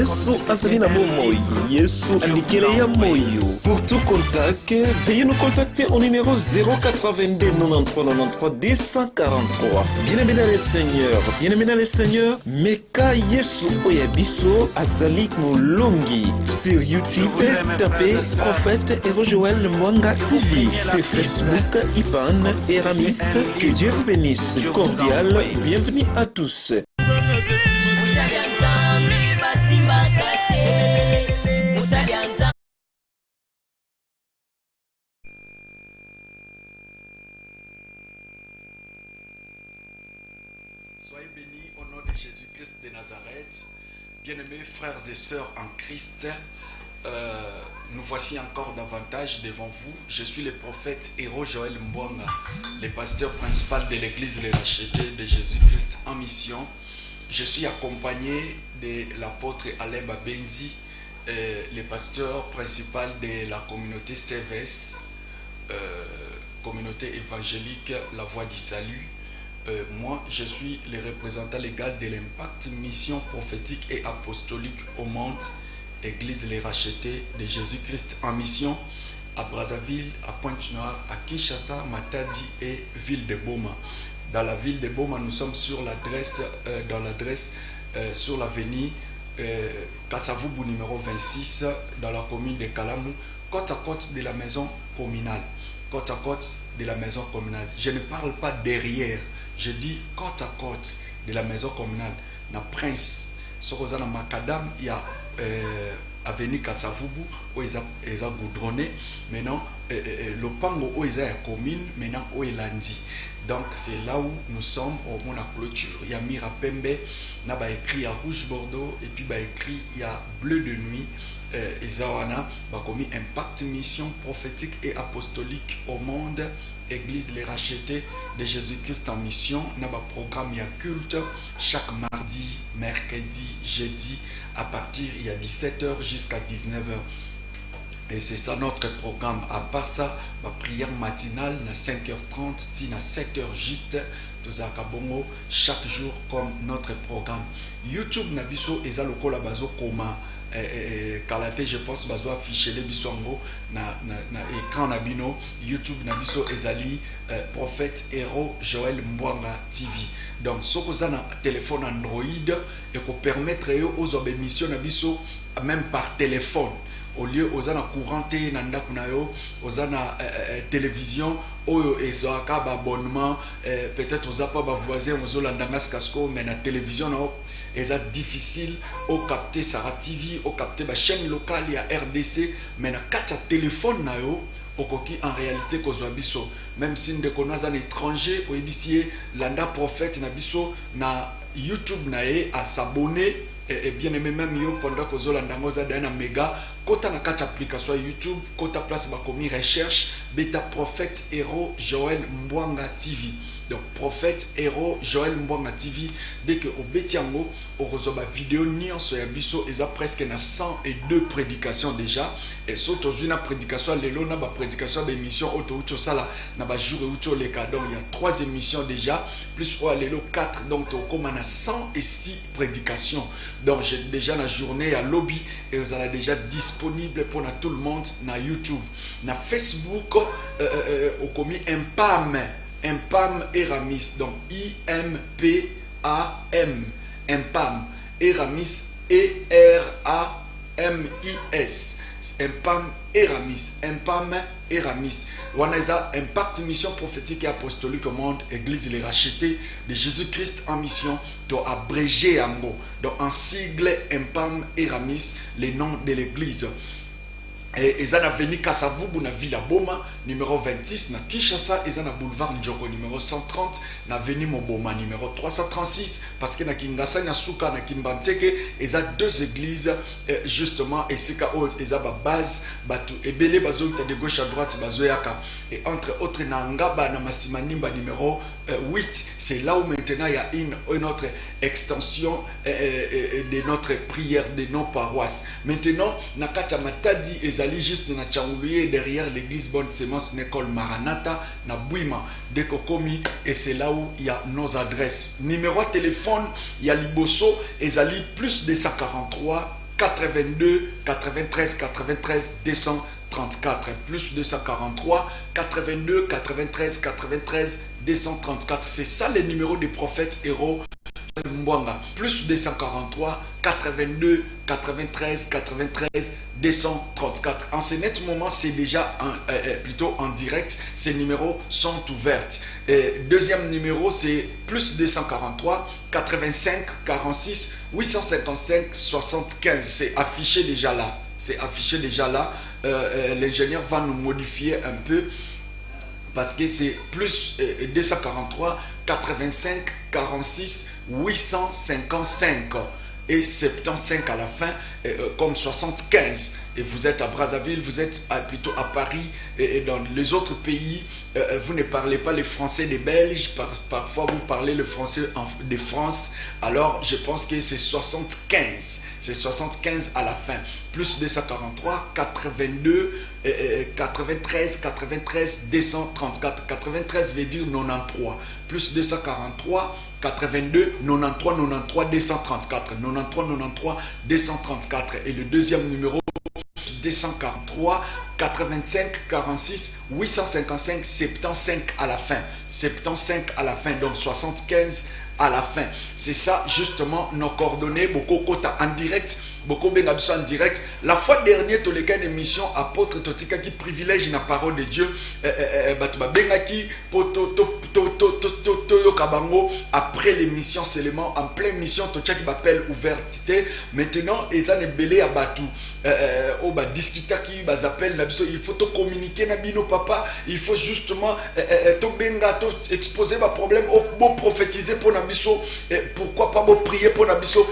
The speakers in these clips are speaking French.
Yesu Asalina Momoy, Yesu Andikeleya Moyo. Pour tout contact, veuillez nous contacter au numéro 082 93 93 243. Bien-aimés les seigneurs, Meka Yesu Oyabiso Azali Mulongi. Sur YouTube, tapez Prophète Héros Joël Mwanga TV. Sur Facebook, Ipan et Ramis. Que Dieu vous bénisse. Cordial, bienvenue à tous. Soyez bénis au nom de Jésus-Christ de Nazareth. Bien-aimés frères et sœurs en Christ, nous voici encore davantage devant vous. Je suis le prophète Héros Joël Mbonga, le pasteur principal de l'église Les Rachetés de Jésus-Christ en mission. Je suis accompagné de l'apôtre Alain Babenzi, le pasteur principal de la communauté CVS, communauté évangélique La Voie du Salut. Moi, je suis le représentant légal de l'Impact Mission prophétique et apostolique au monde, Église Les Rachetés de Jésus-Christ en mission à Brazzaville, à Pointe-Noire, à Kinshasa, Matadi et Ville de Boma. Dans la ville de Boma, nous sommes sur l'adresse, sur l'avenue Kassavubu numéro 26, dans la commune de Kalamou, côte à côte de la maison communale. Côte à côte de la maison communale. Je ne parle pas derrière. Je dis côte à côte de la maison communale. Na Prince, Sokozana Makadam, il y a avenue Kassavubu où ils ont goudronné. Maintenant, le pango où ils ont commune, maintenant où ils l'ont dit. Donc c'est là où nous sommes au moment de la clôture. Il y a Mira Pembe, il y a écrit à Rouge Bordeaux et puis il y a écrit il y a Bleu de Nuit. Isawana, commis Impact Mission prophétique et apostolique au monde. Église Les Rachetés de Jésus-Christ en mission. Nous avons un programme, il y a culte chaque mardi, mercredi, jeudi à partir il y a 17h jusqu'à 19h. Et c'est ça notre programme. À part ça, la prière matinale à 5h30, à 7h juste, tous à Kabongo, chaque jour comme notre programme. YouTube Nabiso et Zaloko Bazo Koma. Kalate, je pense bazo afficher les biswango na écran nabino YouTube nabiso ezali prophète Héros Joël Mbonga TV. Donc soko za na téléphone Android et ko permettre aux émissions nabiso même par téléphone au lieu aux na couranté na ndaku na yo aux na télévision oyo ezaka ba abonnement peut-être aux pas ba voisin aux landanga casco mais na télévision na et c'est difficile au capter Sarah TV, au capter la chaîne locale et à RDC, mais na carte téléphone na yo, au coquille en réalité qu'on biso. Même si nous connaissons un étranger, au ici landa prophète na biso na YouTube na à s'abonner et bien aimé même yo pendant que zolanda ngoza na méga. Kota na carte application YouTube, kota place ba commis recherche beta prophète Héros Joël Mbonga TV. Donc prophète Héros Joël Mbonga TV, dès que au Betiango au reçoit la vidéo nion sur Yabiso et ça presque na 102 prédications déjà et surtout une prédication lelo na ba prédication d'émission auto ucho sala na ba jour ucho les cas. Donc il y a 3 émissions déjà plus ou lelo 4 donc comme on a 106 prédications. Donc j'ai déjà la journée à lobby et vous allez déjà disponible pour tout le monde na YouTube, na Facebook au commis Impam Eramis, donc I-M-P-A-M, Impam Eramis, E-R-A-M-I-S, Impam Eramis. On a Impact Mission prophétique et apostolique au monde, Église Les Rachetés de Jésus-Christ en mission, doit abréger en mot, donc en sigle Impam Eramis, le nom de l'église. Et ils ont venu Kassavubu na Villa Boma numéro 26 na Kinshasa, ils ont boulevard Njoko numéro 130 na Avenue Moboma numéro 336 parce que na Kinshasa na Suka na Kimbanteke ils ont 2 églises justement et c'est quand ils ont base batu ebele bazo de gauche à droite bazo yaka et entre autres na Ngaba na Masimanimba numéro 8, c'est là où maintenant il y a une autre extension de notre prière de nos paroisses. Maintenant Nakata Matadi ezali juste na Tchaoulié derrière l'église Bonne Semence Nécole Maranatha na Bouima de Kokomi et c'est là où il y a nos adresses. Numéro de téléphone, il y a Liboso ezali plus 243 82 93 93 234 plus 243 82 93 93 234. C'est ça les numéros des prophètes héros Mbwanga. Plus 243 82 93 93 234. En ce net moment, c'est déjà plutôt en direct. Ces numéros sont ouverts. Deuxième numéro, c'est plus 243 85 46 855 75. C'est affiché déjà là. C'est affiché déjà là. L'ingénieur va nous modifier un peu parce que c'est plus 243 85 46 855 et 75 à la fin, comme 75. Et vous êtes à Brazzaville, vous êtes plutôt à Paris et dans les autres pays, vous ne parlez pas le français des Belges, parfois vous parlez le français de France, alors je pense que c'est 75. C'est 75 à la fin. Plus 243, 82, 93, 93, 234. 93 veut dire 93. Plus 243, 82, 93, 93, 234. 93, 93, 234. Et le deuxième numéro, 243, 85, 46, 855, 75 à la fin. 75 à la fin, donc 75 à la fin. C'est ça justement nos coordonnées. Beaucoup kota en direct, beaucoup bengabiso en direct. La fois dernière, tu les cas d'émission apôtre Totika qui privilège la parole de Dieu. Batuba bengaki kabango après l'émission seulement en pleine mission Totika qui m'appelle ouvertité. Maintenant, ils ont belé à Batu. Discuter qui appelle il faut te communiquer nabino papa, il faut justement to benga to exposer ma problème au prophétiser pour nabiso, pourquoi pas prier pour nabiso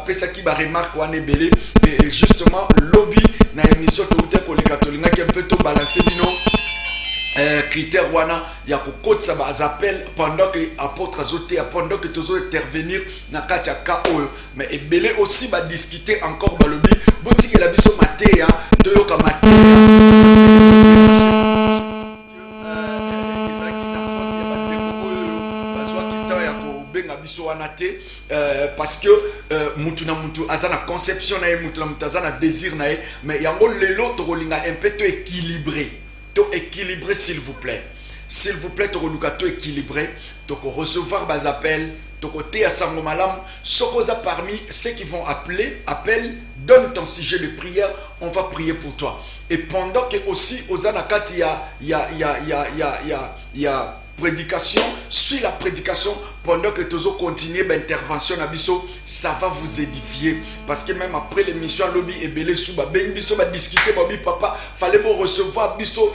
pesa qui ba remarque wane belé et justement lobby na émission to ko les catholiques qui un peu to balancer bino critère wana ya kokotsa ba appel pendant que apôtre azoté pendant que tozo intervenir na katia ka oyo mais ebelé aussi ba discuter encore ba lobby botiki la biso matéya toyoka parce que mutu na mutu azana conception na mutu na mutu azana désir na mais yango lelo to linga un peu to équilibré. Équilibré s'il vous plaît. S'il vous plaît, to équilibré. To recevoir des appels. To côté à sango malam. Sokoza parmi ceux qui vont appeler, appelle, donne ton sujet de prière. On va prier pour toi. Et pendant que aussi aux anakati il y a prédication, suis la prédication pendant que Tozo continue l'intervention nabiso, ça va vous édifier parce que même après l'émission lobby et belé souba ben biso va discuter babi papa fallait bon recevoir biso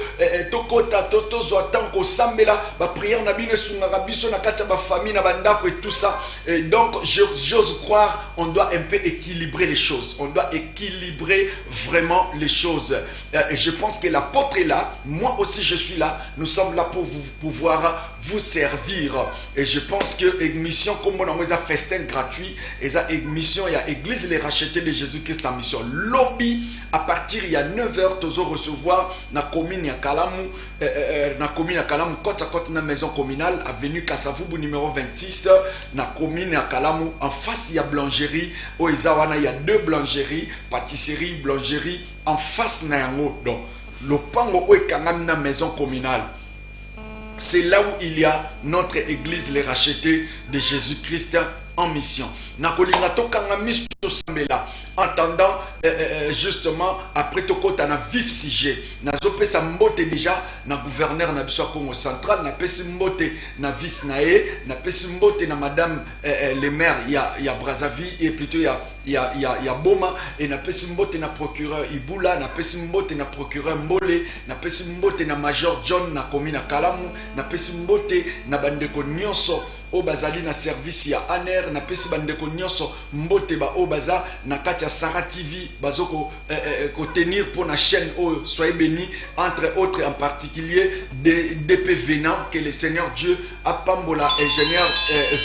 tokota tozo attend ko sambela ba prière na bino sunga biso na katia ba famille na bandako et tout ça et donc j'ose croire on doit un peu équilibrer les choses, on doit équilibrer vraiment les choses et je pense que l'apôtre est là, moi aussi je suis là, nous sommes là pour vous pouvoir vous servir et je pense que émission comme on a festin gratuit et ça émission il y a église les rachetés de Jésus-Christ en mission lobby à partir il y a 9h tozo recevoir na commune ya Kalamu côte à côte na maison communale avenue Kasavubu numéro 26 na commune ya Kalamu en face il y a boulangerie au Izawana il y a 2 boulangeries pâtisserie boulangerie en face na yango donc le pango o ekangami na maison communale. C'est là où il y a notre église les rachetés de Jésus-Christ en mission. Entendant justement après toko tana vif sujet na zopesa mbote déjà na gouverneur na biso Congo central na pesi mbote na vice nae na pesi mbote na madame le maire ya Brazzaville et plutôt ya Boma et na pesi mbote na procureur Ibula na pesi mbote na procureur Mbole na pesi mbote na major John na commune Kalamu na pesi mbote na bandeko nyonso o bazali na service ya ANR na pesi bandeko nyonso mbote ba o baza na kati ya Sarah TV bazoko ko tenir pour la chaîne o soyez bénis entre autres en particulier DP Venant que le Seigneur Dieu a pambola ingénieur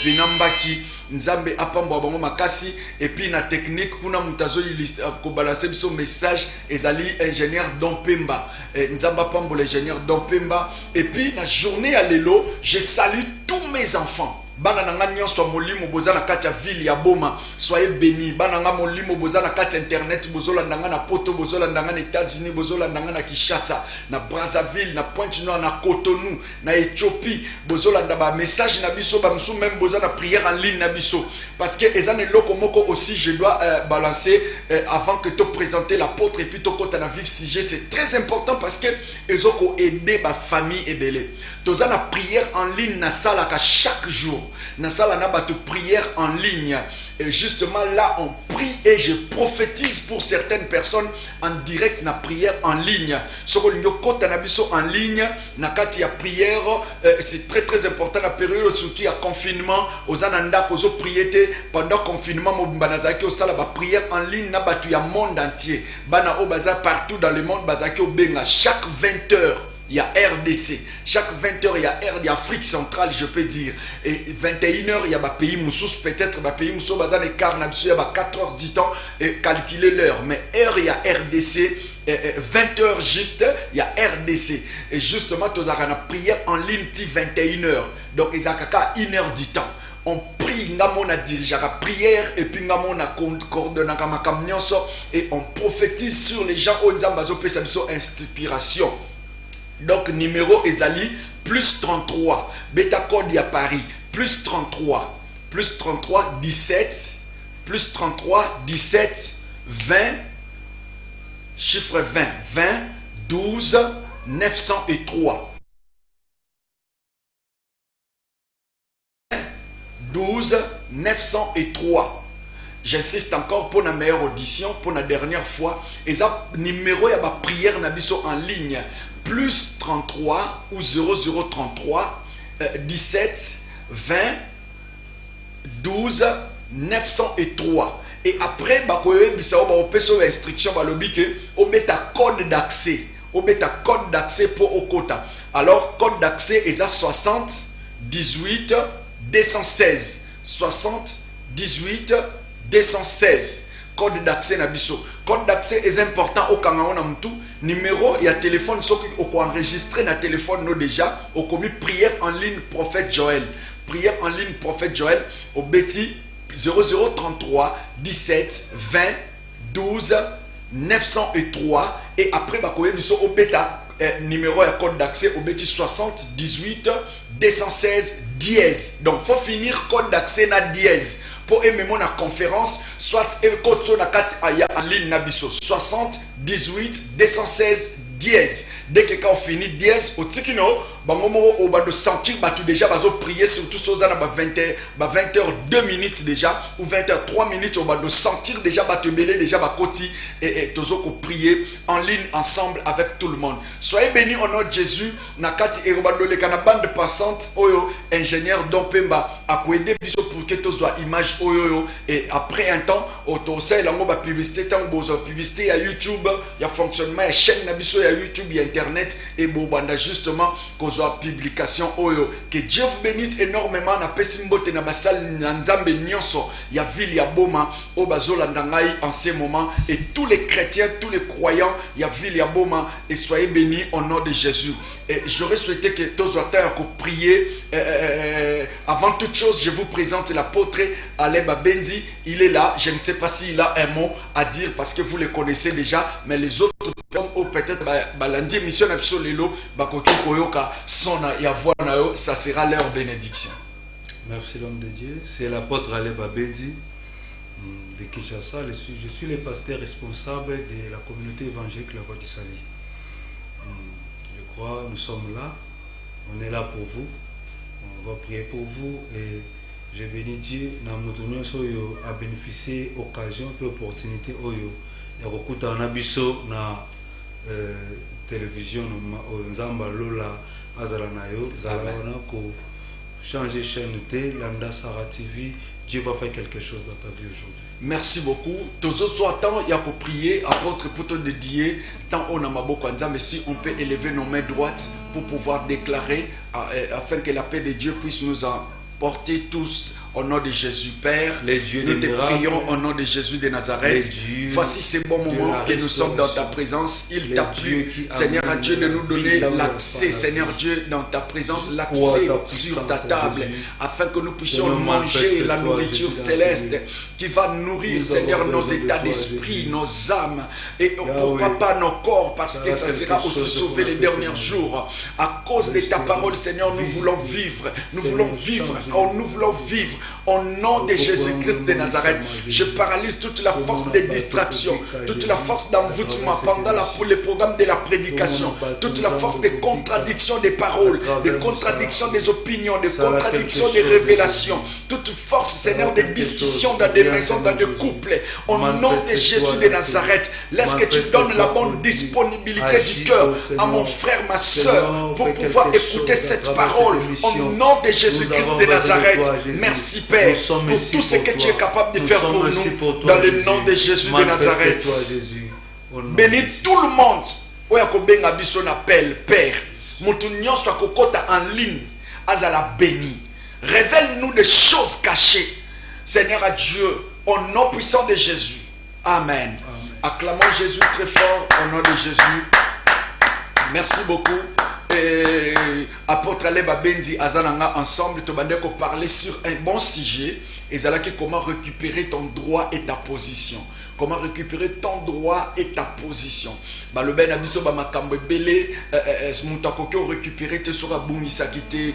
Venambaki Nzambe apambo bango makasi et puis na technique kuna mutazo iliste ko balancer biso message ezali ingénieur Dompemba Nzamba pambo l'ingénieur Dompemba et puis la journée à l'élo je salue tous mes enfants bana nanga nyonso molimo boza na kati ya ville ya Boma, soyez bénis. Bana nga molimo boza na kati internet, bozola ndanga na poto, bozola ndanga na États-Unis, bozola ndanga na Kinshasa, na Brazzaville, na Pointe-Noire, na Cotonou, na Éthiopie, bozola ndaba message na biso, ba msou même boza na prière en ligne na biso. Parce que ezane loko moko aussi je dois balancer avant que te présenter l'apôtre et puis to kota na vif sujet. C'est très important parce que ezoko aider ba famille et belé. Toza na prière en ligne na sala ka chaque jour. Na sala na ba to prière en ligne. Et justement là on prie et je prophétise pour certaines personnes en direct na prière en ligne. Soko lingo kota na biso en ligne na kati ya prière, c'est très important la période surtout ya confinement. Ozananda kozo prier pendant confinement mo banazaki osala ba prière en ligne na batu ya monde entier. Bana o baza partout dans le monde bazaki obenga chaque 20 heures. Il y a RDC. Chaque 20 heures, il y a Afrique centrale, je peux dire. Et 21 heures, il y a des pays moussous, peut-être des pays moussous, bazan et carnabsou, il y a 4 heures, 10 temps, et calculer l'heure. Mais heure, il y a RDC. 20 heures juste, il y a RDC. Et justement, tu as une prière en ligne, 21 heures. Donc, il y a 1 heure 10 temps. On prie, on a dirigé la prière et puis on a coordonné et on prophétise sur les gens où nous avons inspiration. Donc, numéro Ezali, plus 33. Beta code à Paris, plus 33. Plus 33, 17. Plus 33, 17, 20. Chiffre 20. 20, 12, 903. 12, 903. J'insiste encore pour la meilleure audition, pour la dernière fois. Et ça, numéro, il y a ma prière en ligne. Plus 33 ou 0033 17 20 12 903. Et après, on peut sur l'instruction, on met un code d'accès. On met un code d'accès pour Okota. Alors, code d'accès est à 60 18 216. 60 18 216. Code d'accès Nabiso. Code d'accès est important au Cameroun na mtu. Numéro et téléphone so qu'on enregistré na téléphone nous déjà au commis prière en ligne prophète Joël. Prière en ligne prophète Joël au Betty 0033 17 20 12 903 et après ba koye biso au bêta numéro et code d'accès au Betty 60 18 216 dièse. Donc faut finir code d'accès na dièse. Pour aimer mon conférence, soit code sur la carte en ligne nabiso 60 18 216 dièse. Dès que quand on finit dièse au tikino, on va sentir tout déjà bazo prier surtout sur ça 20 heures 2 minutes déjà ou 20 heures 3 minutes on va sentir déjà te mêler déjà côté et tozo prier en ligne ensemble avec tout le monde. Soyez bénis au nom de Jésus. Nakati et robando le kana bande passante oyo ingénieur Dompemba a aider biso pour que to soit image oyo et après un temps auto sait la ba publicité tant bozo publicité à YouTube, il y a fonctionnement et chaîne na biso ya YouTube, il y a internet et bo banda justement publication oyo. Que Dieu vous bénisse énormément na pesimbote na basal nzambe nyonso ya ville ya Boma o bazola ndangai en ce moment et tous les chrétiens, tous les croyants ya ville ya Boma et soyez bénis au nom de Jésus. Et j'aurais souhaité que tous que prier. Avant toute chose, je vous présente l'apôtre Aleba Benzi. Il est là. Je ne sais pas s'il a un mot à dire parce que vous le connaissez déjà, mais les autres peut-être lundi mission absolument ça sera leur bénédiction. Merci l'homme de Dieu. C'est l'apôtre Aleba Benzi de Kinshasa. Je suis le pasteur responsable de la communauté évangélique La Voix du Salut. Je crois nous sommes là. On est là pour vous. On va prier pour vous et je bénis Dieu à bénéficier occasion et opportunité oyo et okuta na biso na télévision nzamba lola azala nayo zala na ko changer chaîne T Lambda Sarah TV. Dieu va faire quelque chose dans ta vie aujourd'hui. Merci beaucoup. Tous autres temps, il y a pour prier, apôtre pour te dédier. Tant on a maboko mais si on peut élever nos mains droites pour pouvoir déclarer afin que la paix de Dieu puisse nous emporter tous au nom de Jésus Père. Les dieux Nous des te miracles, prions au nom de Jésus de Nazareth. les dieux Voici ces bons de moments la que nous sommes dans ta restauration, présence. Il les t'a dieux plu, qui Seigneur amènent Dieu, de nous la donner vie là où il y a l'accès, pas la Seigneur vie. Dieu, dans ta présence, Pour l'accès ta sur ta puissance, table, Jésus. afin que nous puissions Seigneur, manger la manifeste-toi, nourriture Jésus, dans céleste ce lieu. qui va nourrir, Nous Seigneur, avons nos besoin de états toi, d'esprit, Jésus. nos âmes, et Yahweh, pourquoi pas nos corps, parce ça que va ça quelque sera aussi chose sauvé qu'on les appelle derniers comment? jours. À cause de ta parole, Seigneur, nous voulons vivre. Nous Seigneur, voulons vivre. change. Nous voulons vivre. Au nom de Jésus-Christ de Nazareth, je paralyse toute la force des distractions, toute la force d'envoûtement pendant le programme de la prédication, toute la force des contradictions des paroles, des contradictions des opinions, des contradictions des révélations, toute force, Seigneur, des discussions dans des maisons, dans des couples. Au nom de Jésus de Nazareth, laisse que tu donnes la bonne disponibilité du cœur à mon frère, ma soeur, pour pouvoir écouter cette parole. Au nom de Jésus-Christ de Nazareth, merci Père pour tout ce que tu es capable de faire pour nous dans le nom de Jésus de Nazareth. Bénis tout le monde. Oya kobenga biso na Père. Mutu nyonso akokota en ligne azala béni. Révèle-nous des choses cachées. Seigneur à Dieu, au nom puissant de Jésus. Amen. Acclamons Jésus très fort au nom de Jésus. Merci beaucoup. Et apôtre Aleba Bendi Azananga ensemble, tu vas parler sur un bon sujet. Et c'est là que comment récupérer ton droit et ta position. Comment récupérer ton droit et ta position. Bah le ben abiso ba makambo belé muta koko récupérer te sera bungisaki te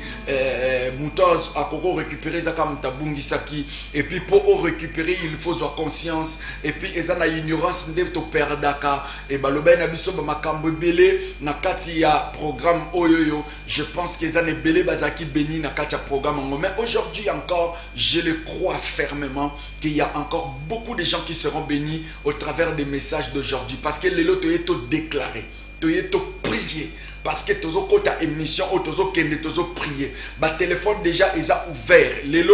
muta akoko récupérer zaka muta bungisaki et puis pour récupérer il faut avoir conscience et puis ezana ignorance nde to perdaka et bah le ben abiso ba makambo belé na kati ya programme oyoyo je pense que ezana belé bazaki béni na kati ya programme mais aujourd'hui encore je le crois fermement qu'il y a encore beaucoup de gens qui seront bénis au travers des messages d'aujourd'hui parce que les loto est déclaré, tu es prié parce que tu as ta émission ou tu as prié. Ba téléphone déjà est ouvert. Les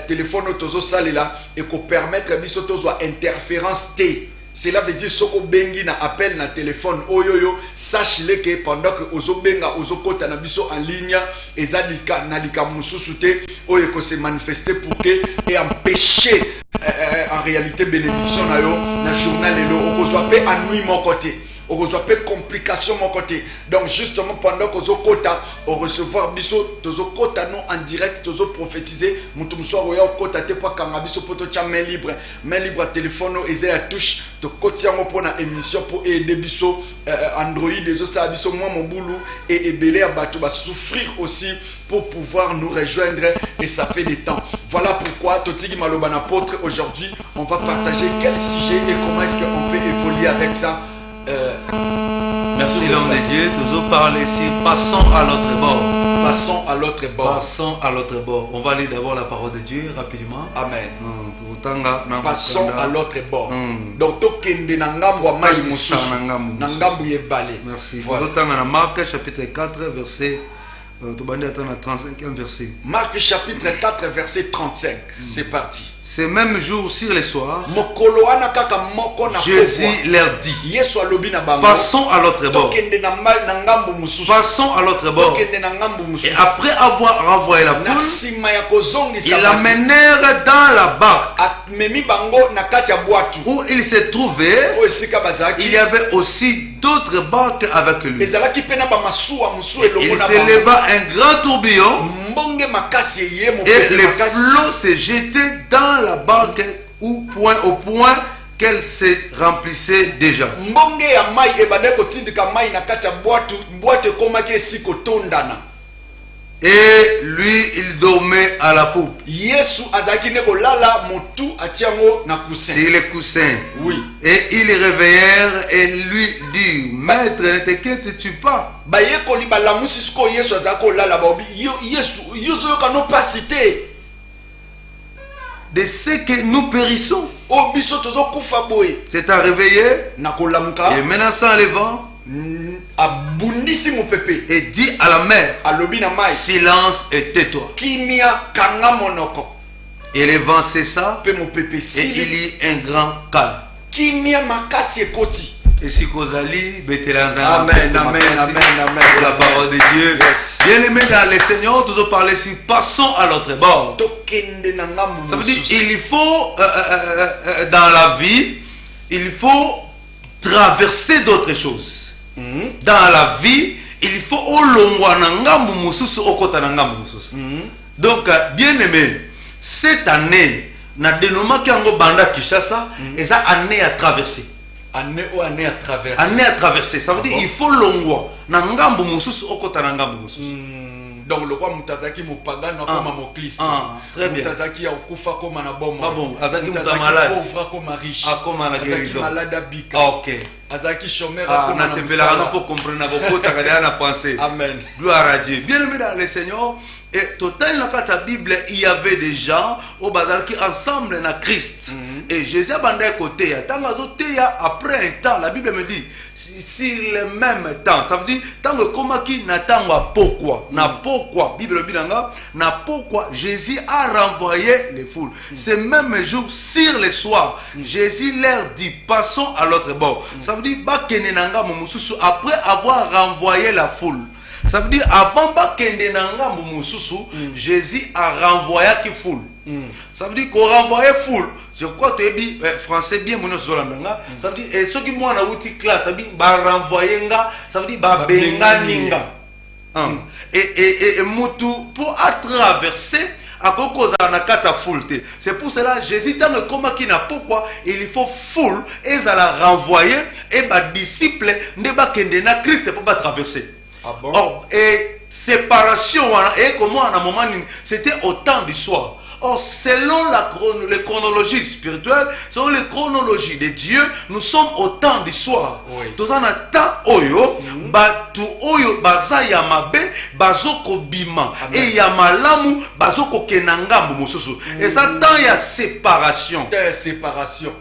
téléphone tu as là et qu'on permettre biso tozo interférence T. Cela veut dire soko bengi na appel na téléphone oyoyo sache-le que pendant que ozo benga ozo kota na biso en ligne ezalika na lika mususu te oyo ko se manifester pour que et empêcher en réalité bénédiction na yo na journal elo okozwa pe ennui mon côté okozwa pe complication mon côté donc justement pendant que ozo kota au recevoir biso tozo kota non en direct tozo prophétiser mutu msoa oya kota te pa kanga biso poto cha main libre téléphone eza ya touche to koti yango pona émission pour aider biso Android ezo sa biso moi mobulu et ebele abato ba souffrir aussi pour pouvoir nous rejoindre et ça fait des temps. Voilà pourquoi Totigi Maloban apôtre aujourd'hui on va partager quel sujet et comment est-ce qu'on peut évoluer avec ça. Merci l'homme de Dieu, toujours parler ici. Passons à l'autre bord. Passons à l'autre bord. Passons à l'autre bord. On va lire d'abord la parole de Dieu rapidement. Amen. Passons à l'autre bord. Donc tokende na ngambo wa mai mususu. Na ngambo yebale. Merci. Voilà. Dans Marc chapitre 4 verset 35e verset. Marc chapitre 4 verset 35. C'est parti. Ce même jour sur le soir, Jésus leur dit, passons à l'autre bord. Passons à l'autre bord. Et après avoir renvoyé la foule, ils l'amenèrent dans la barque où il se trouvait. Il y avait aussi d'autres barques avec lui. Il s'éleva un grand tourbillon et les flots se jetaient dans la barque au point qu'elle se remplissait déjà. Et lui, il dormait à la poupe. Sur les coussins. Oui. Et ils le réveillèrent et lui dirent, Maître, ne t'inquiètes-tu pas? De ce que nous périssons. C'est à réveiller. Et menaçant le vent. Et dit à la mer, silence et tais-toi. Et le vent cessa et il y eut un grand calme. Et si Kozali, Betelanzana. Amen, amen, amen, amen. Pour la parole de Dieu. Yes. Bien-aimés dans le Seigneur, nous allons parler ici. Passons à l'autre bord. Ça veut dire il faut, dans la vie, il faut traverser d'autres choses. Dans la vie, il faut olongwa na ngambu mususu okota na ngambu mususu. Donc, bien-aimés, cette année, na dénommé Kiango Banda Kishasa, et ça année à traverser. Année à traverser. Année à traverser. Ça veut dire il faut longwa na ngambu mususu okota na ngambu mususu. Donc le roi Mutazaki Mupaga na comme Moklis. Très bien. Mutazaki a okufa comme na bomba. Ah bon, Azaki Mutazaki malade. pauvre comme riche. Ah, comme la guérison. Azaki malade à bika. Ah, ok. Azaki chômeur comme na sepela na pour comprendre na kokota kada na penser. Amen. Gloire à Dieu. Bien-aimé dans le Seigneur, et total dans la Bible, il y avait des gens au bazar qui ensemble dans Christ. Et Jésus a bandé côté. Après un temps, la Bible me dit, si le même temps, ça veut dire, tant que comment qui n'attend pourquoi, n'a pourquoi, Bible binanga, n'a pourquoi Jésus a renvoyé les foules. Ce même jour, sur le soir, Jésus leur dit, passons à l'autre bord. Ça veut dire, après avoir renvoyé la foule. Ça veut dire avant Bakende Nanga Moussousou, Jésus a renvoyé qui foule. Ça veut dire qu'on renvoyait foule. Je crois que tu dis français bien mon Zolamanga. Ça veut dire et ceux qui m'ont en outil classe, ça veut dire ba renvoyer nga, ça veut dire ba benga ninga. Et mutu pour traverser à cause de la cata foule. C'est pour cela Jésus dans le coma qui n'a pourquoi il faut foule et ça la renvoyer et ba disciple ne ba kende na Christ pour pas traverser. Ah bon? Or, et séparation, et comment à un moment, c'était au temps du soir. Or, selon les chronologies spirituelles, selon les chronologies de Dieu, nous sommes au temps du soir. Tout ça, temps oyo, batu oyo, baza yamabe, bazoko bima, et yamalamu, bazoko kenangambo mosusu. Et ça, temps il y a séparation. C'était séparation.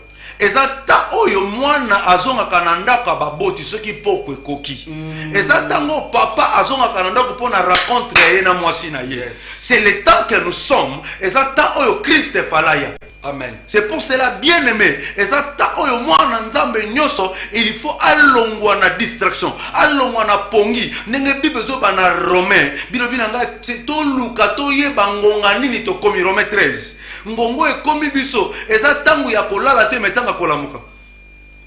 Et ça, oyo mwana azonga kananda ka baboti ceux qui pokwe koki. Et ça, tango papa azonga kananda ko pona rencontre na mwasi na ye. C'est le temps que nous sommes. Et ça, oyo Christ falaya. Amen. C'est pour cela bien aimé. Et ça, oyo mwana nzambe nyoso, il faut alongwa na distraction, alongwa na pongi. Nenge bible zo bana Romain, bilobina nga to luka to yeba ngonga nini to komi Romain 13. Ngongo e komi biso eza tangu ya kolala te metanga kolamuka.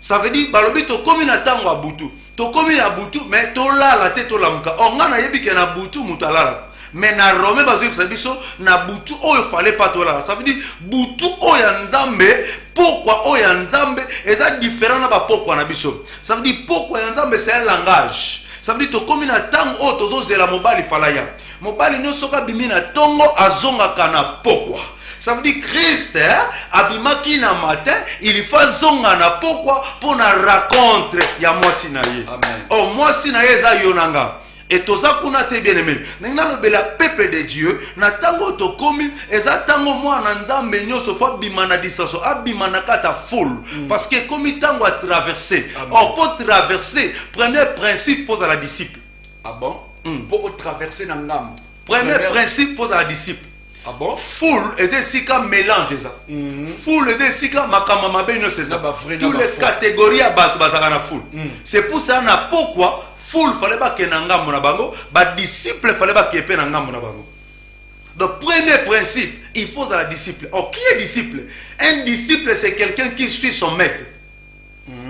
Ça veut dire balobi to komi na tangu abutu. To komi na butu mais to lala te to lamuka. Ongana yebi ke na butu mutu alala. Mais na Rome bazo yebisa biso na butu oyo fallait pas to lala. Ça veut dire butu oyo nzambe pourquoi oyo nzambe eza différent na ba pourquoi na biso. Ça veut dire pourquoi nzambe c'est un langage. Ça veut dire to komi na tangu oyo tozo zela mobali falaya. Mobali no soka bimi na tongo azonga kana pourquoi. Ça veut dire Christ, abimaki na matin, il faut zonga na pourquoi pour na rencontre ya moi sinaye. Amen. Oh moi sinaye za yonanga. Et tout ça qu'on a été bien aimé. N'enga le bela peuple de Dieu, na tango to komi, eza tango moi na nzambe nyoso fa bimana disaso, abimana kata full. Parce que comme tango a traversé. Or pour traverser, premier principe faut à la disciple. Ah bon? Pour traverser na ngam. Premier principe faut à la disciple. Ah bon? Full et c'est comme mélange ça. Full et c'est comme makamama beno c'est ça. Toutes les catégories à bazana full. C'est pour ça na pourquoi full fallait pas que nanga mona bango, ba disciple fallait pas que pe nanga mona bango. Donc premier principe, il faut à la disciple. Oh, qui est disciple? Un disciple c'est quelqu'un qui suit son maître.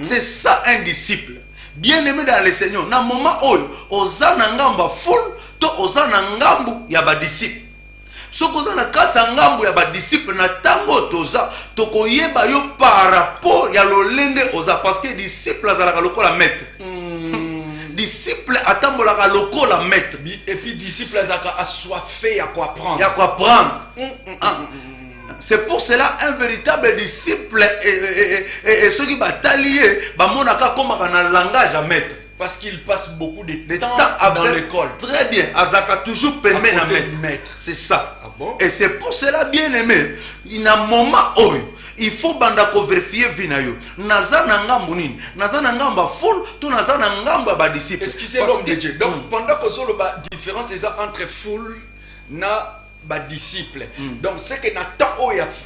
C'est ça un disciple. Bien aimé dans le Seigneur, na moment oyo ozana ngamba full to ozana ngambu ya ba disciple. Ce que na kata ngambu ya ba disciple na tango toza tokoyeba yo par rapport ya lolenge oza parce que disciple azalaka lokola maître. Disciple atambolaka lokola maître. Et puis disciple azalaka assoiffé à quoi apprendre. Ya quoi apprendre. C'est pour cela un véritable disciple et ceux qui batalier ba monaka comme un langage à maître. Parce qu'il passe beaucoup de temps dans l'école. Très bien. Azaka toujours permet na maître. C'est ça. Ah bon? Et c'est pour cela bien aimé. Il y a un moment où il faut bandako vérifier vinayo. Nazana ngambu nini? Nazana ngamba full, tout nazana ngamba ba disciple. Excusez l'homme de Dieu. Donc pendant que sur le différence c'est ça entre full na disciple. Donc c'est que Nathan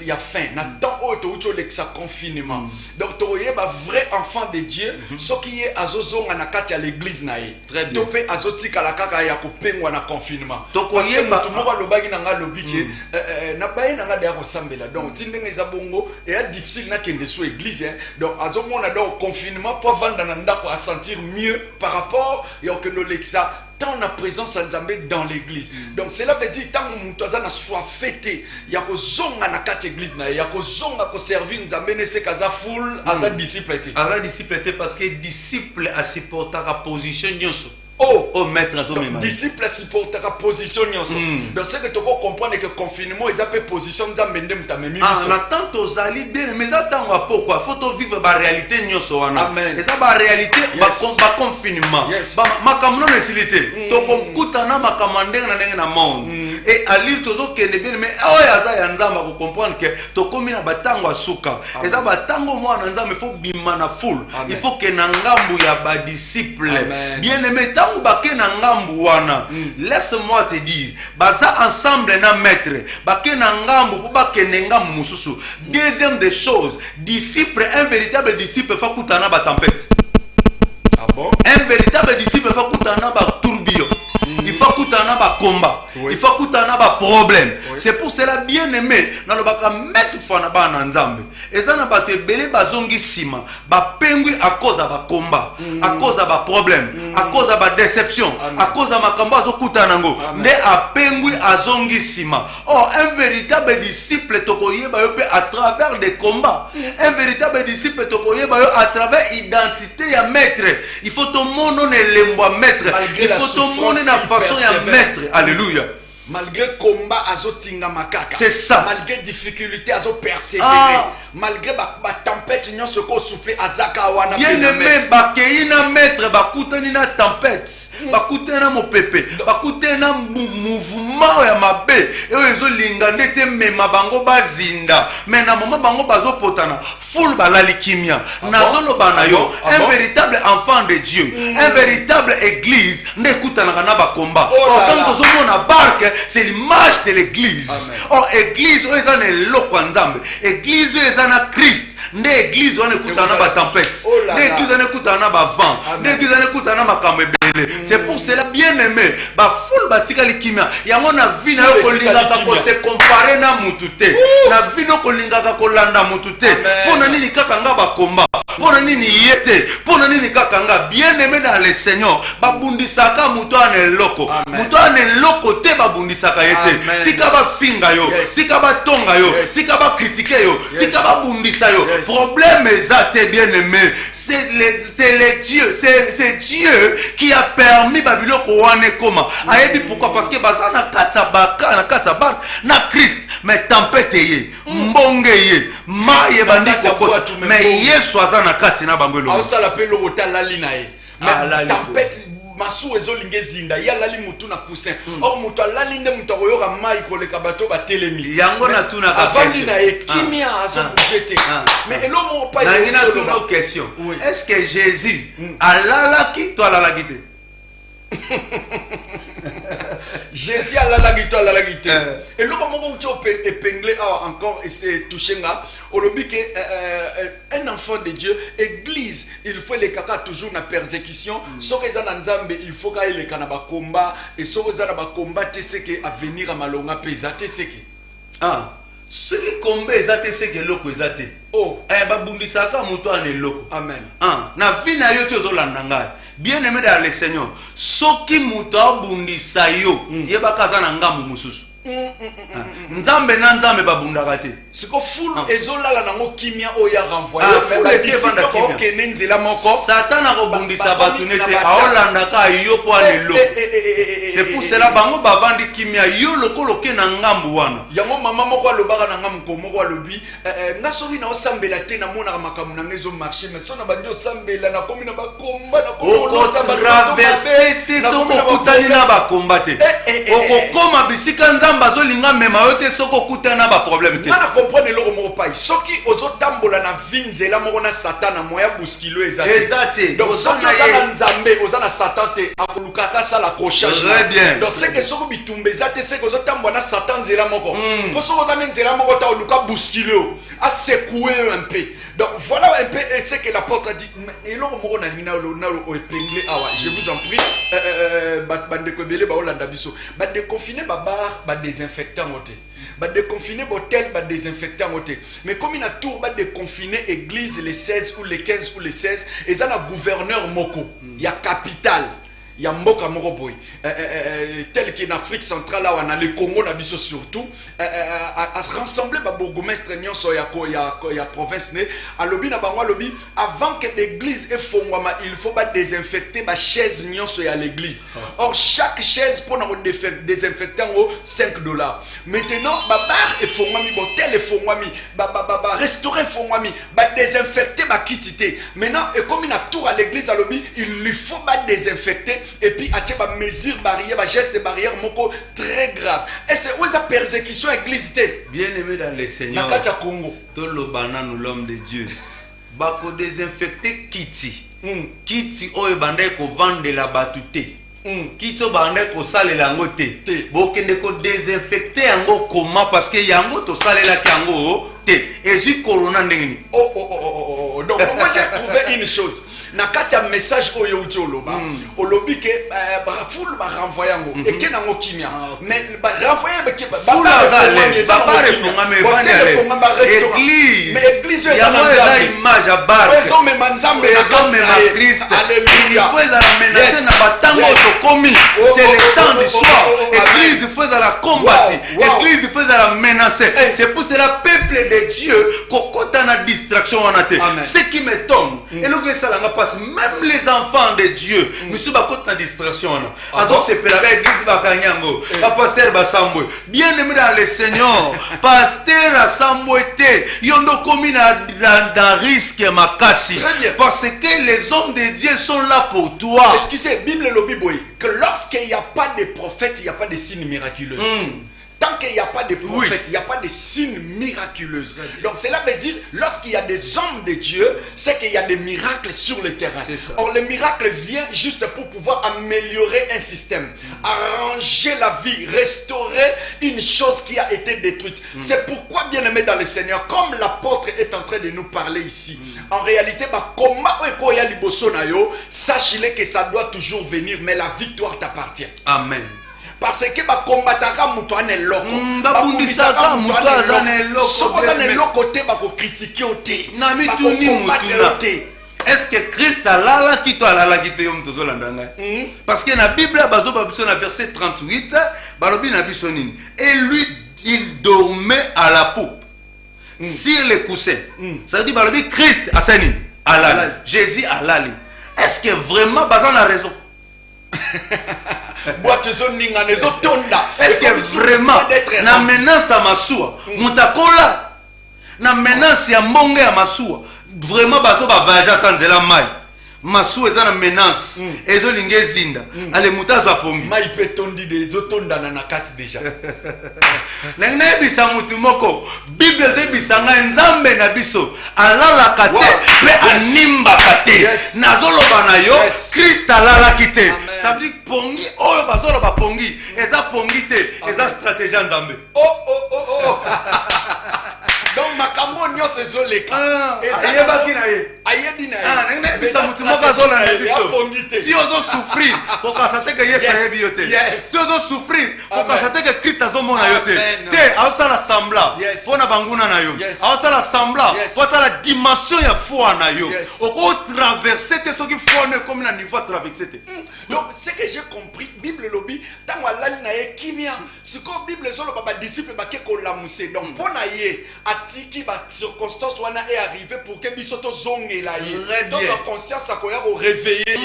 il y a faim, Nathan tu l'exa confinement. Donc tu es vrai enfant de Dieu, ce qui est azozonga na kati à l'église nae. Très bien. Topé azotika la kaka ya kopengwa na confinement. Donc parce que tu mo ba lobaki na nga lobiki na baye na nga de ko sambela. Donc tindenge za bongo et est difficile na kende so église. Donc azomona donc confinement pour vendre na ndako à sentir mieux par rapport ya que no lexa tant la présence de Nzambe dans l'église. Donc cela veut dire tant que na soit fêté, ya ko zonga na kat église na ya ko zonga ko servir Nzambe ne se kaza full aza disciple été. Aza disciple été parce que disciple a supporter la position nyonso. Oh, maître donc, disciple supporter la position nyonso. Donc c'est que tu peux comprendre que confinement ils appellent position Nzambe ndem tamemi. Ah, on attend aux alliés bien mais attends à pourquoi faut vivre la réalité nyonso wana. Amen. Et ça la réalité ba confinement. Ma kamno necessité. To kokutana ma commander na ndenge na monde. Et à lire tozo kende bien mais oya za ya Nzamba ko comprendre que to komi na batango asuka. Et ça batango mwana Nzamba il faut bimana full. Il faut que na ngambu ya ba disciple. Bien aimé laisse-moi te dire baza ensemble na maître bake na ngambu pour bakene ngambu mususu. Deuxième des choses, disciple, un véritable disciple fa kutana ba tempête. Ah bon? Un véritable disciple fa kutana ba tourbillon. Il faut kutana ba combat. Il faut kutana ba problème. C'est pour cela bien aimé na lo baka mettre fana ba na Nzambe. Eza na ba te belé bazongi sima ba pengui à cause ba combat, à cause ba problème, à cause ba déception, à cause makambo azokutana ngo. Nde a pengui azongi sima. Oh, un véritable disciple tokoyeba yo pe à travers des combats. Un véritable disciple tokoyeba yo à travers identité ya maître. Il faut ton mono ne lembo maître. Il faut ton mono na façon ya maître. Alléluia. Malgré combat azotinga makaka. C'est ça. Malgré difficulté azo persévérer. Malgré ba tempête nyon se ko souffler azaka wana. Bien aimé bakeina maître bakutani na tempête. Bakutana mo pepe. Bakutana mouvement ya mabe. Et ezo linga ndete mema bango bazinda. Mais na moment bango bazo potana. Full balali kimia. Nazolo banayo un véritable enfant de Dieu. Un véritable église ndekutana na ba combat. Quand tozo mona barque c'est l'image de l'église. Oh, église, où est-ce Nzambe? Église, où est Christ? Nde église, on écoute na tempête. Nde église, on écoute na vent. Nde église, on écoute na makambe. C'est pour cela bien aimé. Ba full batika likimia. Yango na vie na yo kolingaka ko se comparer na mutute. Na vie no kolingaka ko landa mutute. Pona nini kaka nga ba komba. Pona nini yete. Pona nini kaka nga bien aimé dans le Seigneur. Ba bundisaka muto ane loko. Muto ane loko te ba bundisaka yete. Tika ba finga yo. Tika ba tonga yo. Tika ba critiquer yo. Tika ba bundisa yo. Problème exact bien aimé. C'est Dieu. C'est Dieu qui a permis Babylone ko wane koma. Ayebi pourquoi? Parce que baza na katabaka na katabak na Christ mais tempête ye mbonge ye maye bandi ko mais Yesu aza na kati na bangelo. Asa la pelo otala linae. Mais tempête masu ezolinge zinda ya lali mutu na coussin. Or mutu lali nde mutu koyoka mai ko le kabato ba telemi. Yango na tuna ka avandi na ekimia azo bougeté. Mais elo mo pa na ina tuna question. Est-ce que Jésus alala ki to alala kite? Jésus a la guitare, la guitare. Et là, comment tu peux épingler encore et c'est touché là. On dit qu'un enfant de Dieu, église, il faut les caca toujours na persécution. Sauf que ça Nzambe, il faut qu'il y ait un combat et sauf que ça na combat, tu sais que à venir à malonga pesa, tu sais que. Ah, ce qui combat exact c'est que l'eau exact. Oh, ba bundisaka muto ane loko. Amen. Ah, na vie na yo tozo landanga. Bien aimé dans le Seigneur, soki muto bundisa yo, yeba kaza na ngambu mususu. Nzambe na Nzambe babundaka te. Siko full ezolala nango kimia oya renvoyer. Full ekebanda kimia. OK nenzela moko. Satan a rebondisa batu nete aolandaka yo po anelo. C'est pour cela bango bavandi kimia yo lokolo ke na ngambu wana. Yango mama moko alobaka na ngambu ko moko alobi ngasoki na osambela te na mona makamu na ngezo marché mais sona bandio sambela na komi na bakomba na ko traverser te soko kutani na bakomba te. Okokoma bisika Nzambe nzambe azolinga mema yo te soko kutana ba problème te. Ngana comprendre loko moko pai. Soki ozotambola na vinzela moko na Satan moya buskilo ezate. Ezate. Donc soki ozana nzambe ozana Satan te akolukaka ça la crochage. Très bien. Donc c'est que soko bitumbe ezate c'est que ozotambola na Satan nzela moko. Pour soko ozana nzela moko ta oluka buskilo a secouer un peu. Donc voilà un peu ce que l'apôtre a dit. Et là, je vous en prie, déconfiner désinfectant. Déconfiner hôtel, désinfectant. Mais comme il a tout déconfiné église les 16 ou les 15 ou les 16, et ça a gouverneur Moko, il y a capital. Il y a Mboka Moroboy, tel qu'en Afrique centrale, là, on a le Congo, surtout, à se rassembler, à bourgmestre, il y a province, à lobby, avant que l'église est fondée, il faut désinfecter la chaise à l'église. Or, chaque chaise pour désinfecter $5. Maintenant, bar est fondé, tel est fondé, restaurant est fondé, désinfecter, quitté. Maintenant, et comme il a tout à l'église, à lobby, il lui faut désinfecter. Et puis, il y a des mesures barrières, des gestes barrières très graves. Et c'est où la persécution église? Bien aimé dans le Seigneur, tout le banane, l'homme de Dieu, bako désinfecter Kiti. Kiti, oh, bandé ko vendre de la batute. Kiti, oh, bandé ko sale langote. Bokende ko désinfecter ango comment parce que yango to sale la kango te. Et si corona ndengini. Oh. Donc, moi j'ai trouvé une chose. Nakati un message oyo uti oloba olobi ke foule ba renvoyer ngo et ke nango kimia mais ba renvoyer ke ba église mais église ya na image à bar raison mais manzambe na Christ alléluia faut la menacer na batango to komi c'est le temps du soir église faut la combattre église faut la menacer c'est pour cela peuple de Dieu kokota na distraction on a te ce qui me tombe et le que ça la passe même les enfants de Dieu monsieur ba côté na distraction on a donc c'est pour la église ba kanyango ba pasteur ba sambo bien aimé dans le Seigneur pasteur a samboité yondo komi dans risque makasi parce que les hommes de Dieu sont là pour toi. Excusez, Bible le Bible que lorsqu'il n'y a pas de prophète, il n'y a pas de signe miraculeux. Tant qu'il n'y a pas de prophète, il n'y a pas de signes miraculeux. Donc cela veut dire, lorsqu'il y a des hommes de Dieu, c'est qu'il y a des miracles sur le terrain. Or, le miracle vient juste pour pouvoir améliorer un système, arranger la vie, restaurer une chose qui a été détruite. C'est pourquoi, bien aimé dans le Seigneur, comme l'apôtre est en train de nous parler ici, en réalité, sachez que ça doit toujours venir, mais la victoire t'appartient. Amen. Parce que ba combataka mutu ane loko babundisaka mutu azane loko soko azane loko te ba ko critiquer ote na mituni mutuna est-ce que Christ alala kito alala kito yo mtozo landanga parce que na Bible bazo babiso na verset 38 balobi na biso nini et lui il dormait à la poupe sur les coussins ça veut dire balobi Christ asani alali Jésus alali est-ce que vraiment baza na raison est-ce que vraiment na menace à masua mutakola na menace ya mbonge ya masua vraiment bato ba vaja tanzela mai masua eza na menace ezolinga ezinda ale mutazo apongi mai petondi de ezotondana na kati déjà nangina ebisa mutu moko Bible ezebisanga nzambe na biso alalaka te pe animbaka te nazoloba na yo Christ alalaki te ça veut dire pongi oyo bazoloba pongi eza pongi te eza stratégie nzambe donc makambo nyonso ezoleka ayebaki na ye ayebi na ye nanga bisa mutu moko azolanda biso si ozo souffrir kokasa te ke yesu ayebi yo te si ozo souffrir kokasa te ke Christ azomona yo te te aosala sembla mpona banguna na yo aosala sembla po asala dimension ya foi na yo okotraverse te soki foi no ekomi na niveau atraverse te. Donc ce que j'ai compris Bible lobi ntango alali na ye kimia sikoyo Bible ezoloba badisciple bake kolamuse donc mpona ye atiki ba circonstance wana est arrivé pour que biso tozongela ye donc la conscience akoya ko réveiller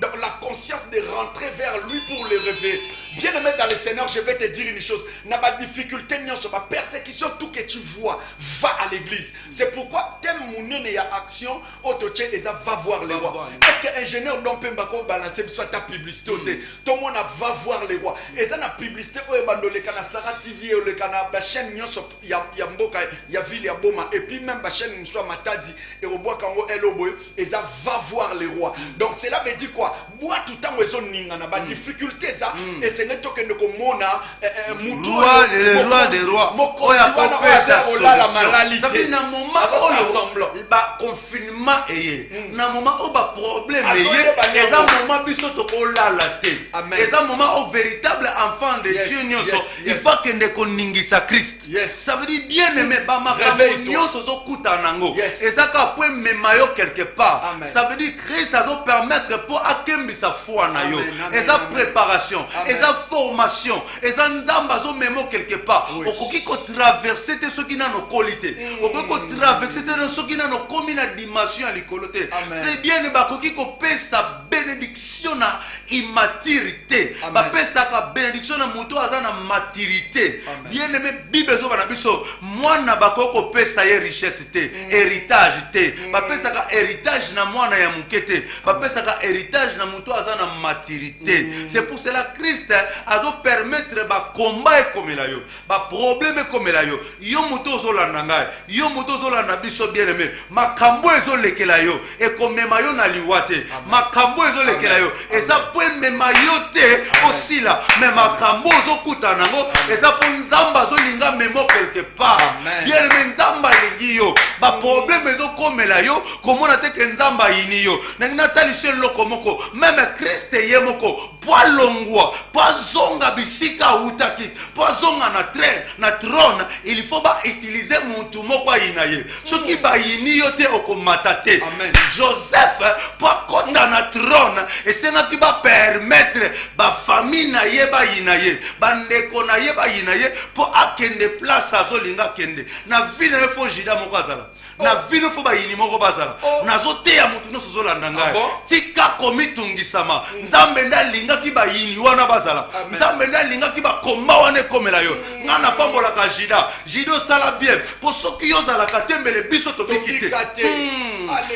donc la conscience de rentrer vers lui pour le réveiller. Bien aimé dans le Seigneur, je vais te dire une chose. N'a pas de difficulté, pas persécution, tout que tu vois, va à l'église. C'est pourquoi t'aimes mon et action, autoché et ça va voir les rois. Est-ce que ingénieur d'on peut balancer soit ta publicité tout le monde va voir les rois. Et ça la publicité le canal Sarah TV le canal la chaîne nyonso ya mboka ya ville ya boma et puis même la chaîne soit matadi et au bois kango eloboy et ça va voir les rois. Donc cela veut dire quoi? Moi tout temps ils ont ninga na ba difficulté ça et c'est neto que nous mona mutu roi des rois oya kopesa la maladie ça fait na moment ba confinement et na moment au ba problème et ça moment biso to kolala te et ça moment au véritable enfant de Dieu nyonso il faut que ne koningisa Christ. Ça veut dire bien aimé ba makambo nyonso zo kuta nango et ça ka point memayo quelque part. Ça veut dire Christ a doit permettre pour akembisa foi na yo et ça préparation et ça formation et ça nzamba zo memo quelque part okoki ko traverser te soki na no qualité okoki ko traverser te soki na no komi na dimension ya likolote. C'est bien ba koki ko pesa bénédiction na immaturité ba pesa ka bénédiction na muto aza na maturité. Bien aimé Bible zo bana biso mwana bakoko pesa ye richesse te héritage te ba pesa ka héritage na mwana ya mukete ba pesa ka héritage na muto aza na maturité. C'est pour cela Christ a do permettre ba combat comme la yo ba problème comme la yo muto zo landa ngai yo muto zo landa biso bien aimé makambo ezo lekela yo e komema yo na liwate makambo ezo lekela yo et ça peut mema yo te aussi là mais makambo zo kuta nango et ça pour nzamba zo linga memo quelque part bien aimé nzamba lingi yo ba problème ezo komela yo komona te ke nzamba yini yo na talishe loko moko même Christ yemoko po longwa po zonga bisika utaki po zonga na trône il faut ba utiliser mutu moko inaye soki ba yini yo te okomata te. Joseph po kota na trône et senga ki ba permettre ba famille na ye ba inaye ba ndeko na ye ba inaye po akende place azolinga kende na ville ne fo jida moko azala na ville fo ba yini moko bazala nazote ya mutu no sozolanda ngai tika komitungisama nzambe ndalinga ki ba yini wana bazala nzambe ndalinga ki ba komba wana komela yo ngana pambola ka jido sala bien po soki yo zala katembele biso to bikite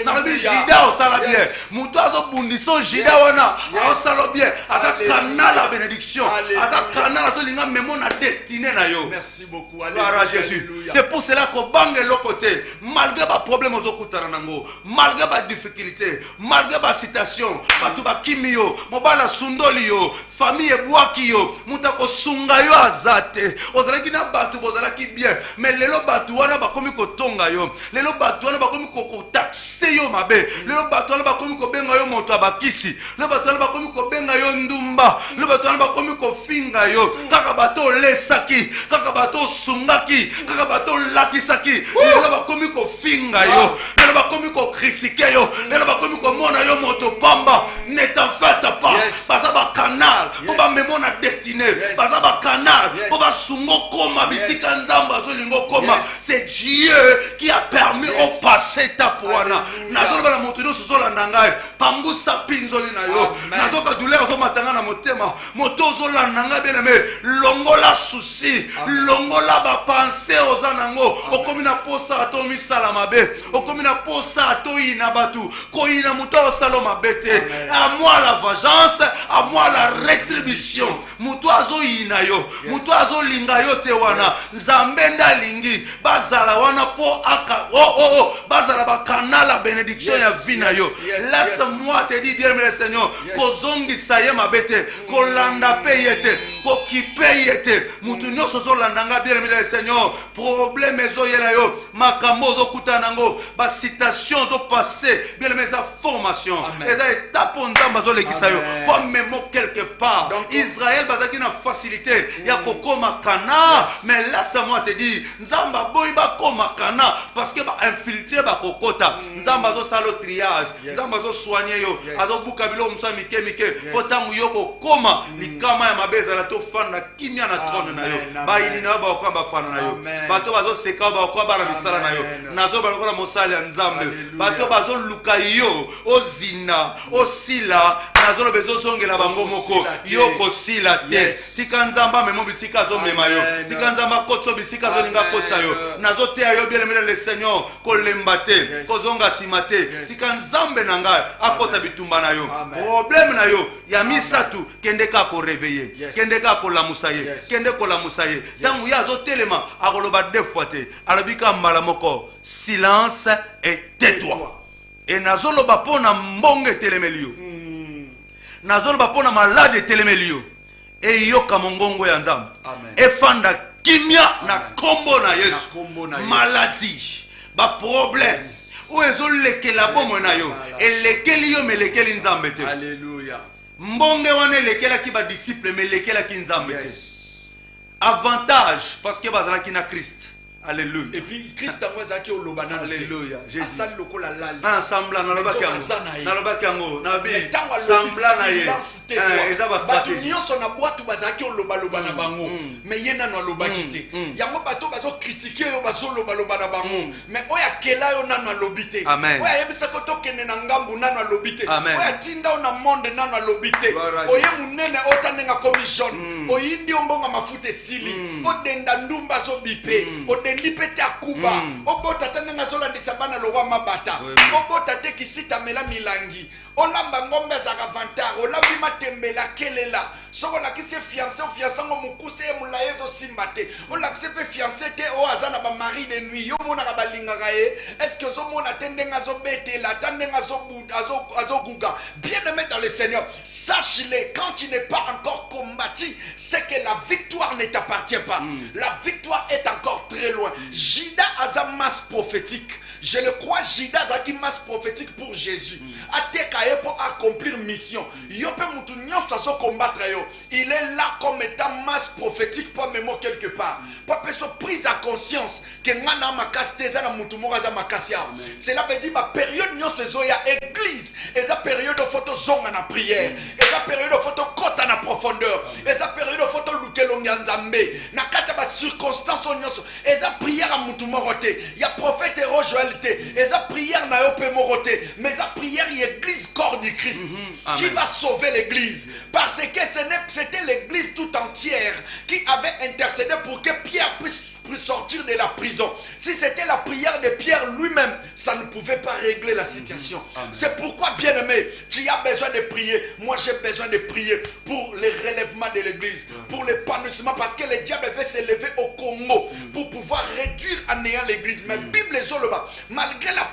na bi jida o sala bien mutu azo bundiso jida wana o sala bien aza canal la bénédiction aza canal azolinga memo na destinée na yo. Merci beaucoup. Alléluia Jésus. C'est pour cela que bange le côté malgré ba problème aux okutana nango malgré ba difficulté malgré ba citation batu ba kimio mobala sundoli yo famille ebwaki yo muta ko sunga yo azate ozalaki na batu bozalaki bien mais lelo batu wana bakomi ko tonga yo lelo batu wana bakomi ko taxer yo mabe lelo batu wana bakomi ko benga yo moto abakisi lelo batu wana bakomi ko benga yo ndumba lelo batu wana bakomi ko finga yo kaka bato lesaki kaka bato sungaki kaka bato latisaki lelo bakomi ko finga yo lelo bakomi ko critiquer yo lelo bakomi ko mona yo moto pamba ne t'en faites pas basa ba canal po ba memona destinée basa ba canal po ba sungo koma bisika nzamba zo lingo koma. C'est Dieu qui a permis au passé ta poana nazo ba moto no sozolanda ngai pambusa pinzoli na yo nazo ka douleur zo matanga na motema moto zolanda ngai bien aimé longola souci longola ba pensée ozanango okomi na posa to misala mabe okomi na posa to ina batu ko ina muto salo mabete à moi la vengeance à moi la rétribution muto azo ina yo muto azo linga yo te wana nzambe ndalingi bazala wana po aka bazala ba canal la bénédiction ya vina yo. Laisse-moi te dire bien le Seigneur kozongi saye mabete ko landa payete ko kipeyete mutu nyonso zo landanga bien le Seigneur problème ezo yela yo makambo zo kutanango ba citation zo passer bien les formation et ça étape nzamba zo lekisa yo pas même quelque part Israël bazaki na facilité ya kokoma kana mais laisse-moi te dire nzamba boy ba koma kana parce que ba infiltrer ba kokota nzamba zo salo triage nzamba zo soigner yo azo buka bilo msa mike potangu yo kokoma likama ya mabeza la to fanda kimia na trône na yo ba yini na ba kwa ba fana na yo bato bazo seka ba kwa ba na misala na yo nazo ba lokola mosali ya nzambe bato bazo luka yo ozina osila nazo bezo songela bango moko yo ko kosila te tika nzamba memo bisika azomema yo tika nzamba kotso bisika azolinga kotsa yo nazoteya yo bien aimé le Seigneur kolemba te kozonga nsima te tika nzambe na ngai akota bitumba na yo problème na yo ya misatu kende ka koreveille kende ka kolamusa ye kende kolamusa ye ntango ye azotelema akoloba 2 fois te alobika mbala moko silence et tais-toi et nazoloba pona mbonge telemeli yo nazoloba pona malade etelemeli yo eyoka mongongo ya nzambe efanda kimia na kombo na Yesu maladie baproblème oyo ezolekela bomoi na yo elekeli yo melekeli nzambe te mbonge wana elekelaki badisciple melekelaki nzambe te avantage parce que bazalaki na Christ. Alléluia. Et puis Christ a moi qui au lobana. Alléluia. Jésus. Asal loko la lali. Ensemble na lobaki yango. Na lobaki yango. Na bi. Sambla na ye. Eza ba stratégie. Batu nyonso na boatu bazaki au loba loba na bango. Mais yena na lobaki te. Yango bato bazo critiquer yo bazo loba loba na bango. Mais oya kela yo na lobité. Oya yebisa ko to kene na ngambu na lobité. Oya tinda na monde na lobité. Oye munene otanenga komi jaune. Oyindi ombonga mafuta sili. Odenda ndumba zo bipe. Dendi pete akuba obota tananga zola disabana lo wa mabata obota te kisita mela milangi olamba ngombe za kavantar olambi matembela kelela soko la kise fiancé o fiancé ngo mukuse mulayezo simbate ola kise pe fiancé te o azana ba mari de nuit yo mona ka balinga kae est-ce que zo mona tendenga zo betela tandenga zo azo guga bien aimé dans le Seigneur sache-le quand tu n'es pas encore combattu c'est que la victoire ne t'appartient pas la victoire est encore très loin. Jida a sa masse prophétique. Je le crois, Jida a une masse prophétique pour Jésus. Atekaye pour accomplir mission. Yope moutounion sa combattre yo. Il est là comme étant masse prophétique pour mémo quelque part. Pas personne prise à conscience que ngana makasteza na moutumora za makasia. Cela veut dire ma période nyon se zoya église. Et sa période de photo zonga na prière. Et sa période de photo kota na profondeur. Et sa période de photo lukelo nyanzambe. Na kata ba circonstance nyonso. Et sa prière à moutumorote. Il y a prophète héros Joël. Et sa prière n'a pas moroté, mais sa prière est l'église corps du Christ qui va sauver l'église. Parce que c'était l'église tout entière qui avait intercédé pour que Pierre puisse sortir de la prison. Si c'était la prière de Pierre lui-même, ça ne pouvait pas régler la situation. C'est pourquoi, bien-aimé, tu as besoin de prier. Moi, j'ai besoin de prier pour le relèvement de l'église, pour l'épanouissement, parce que le diable veut se lever au Congo pour pouvoir réduire à néant l'église. Mais Bible est sur le bas. Malgré la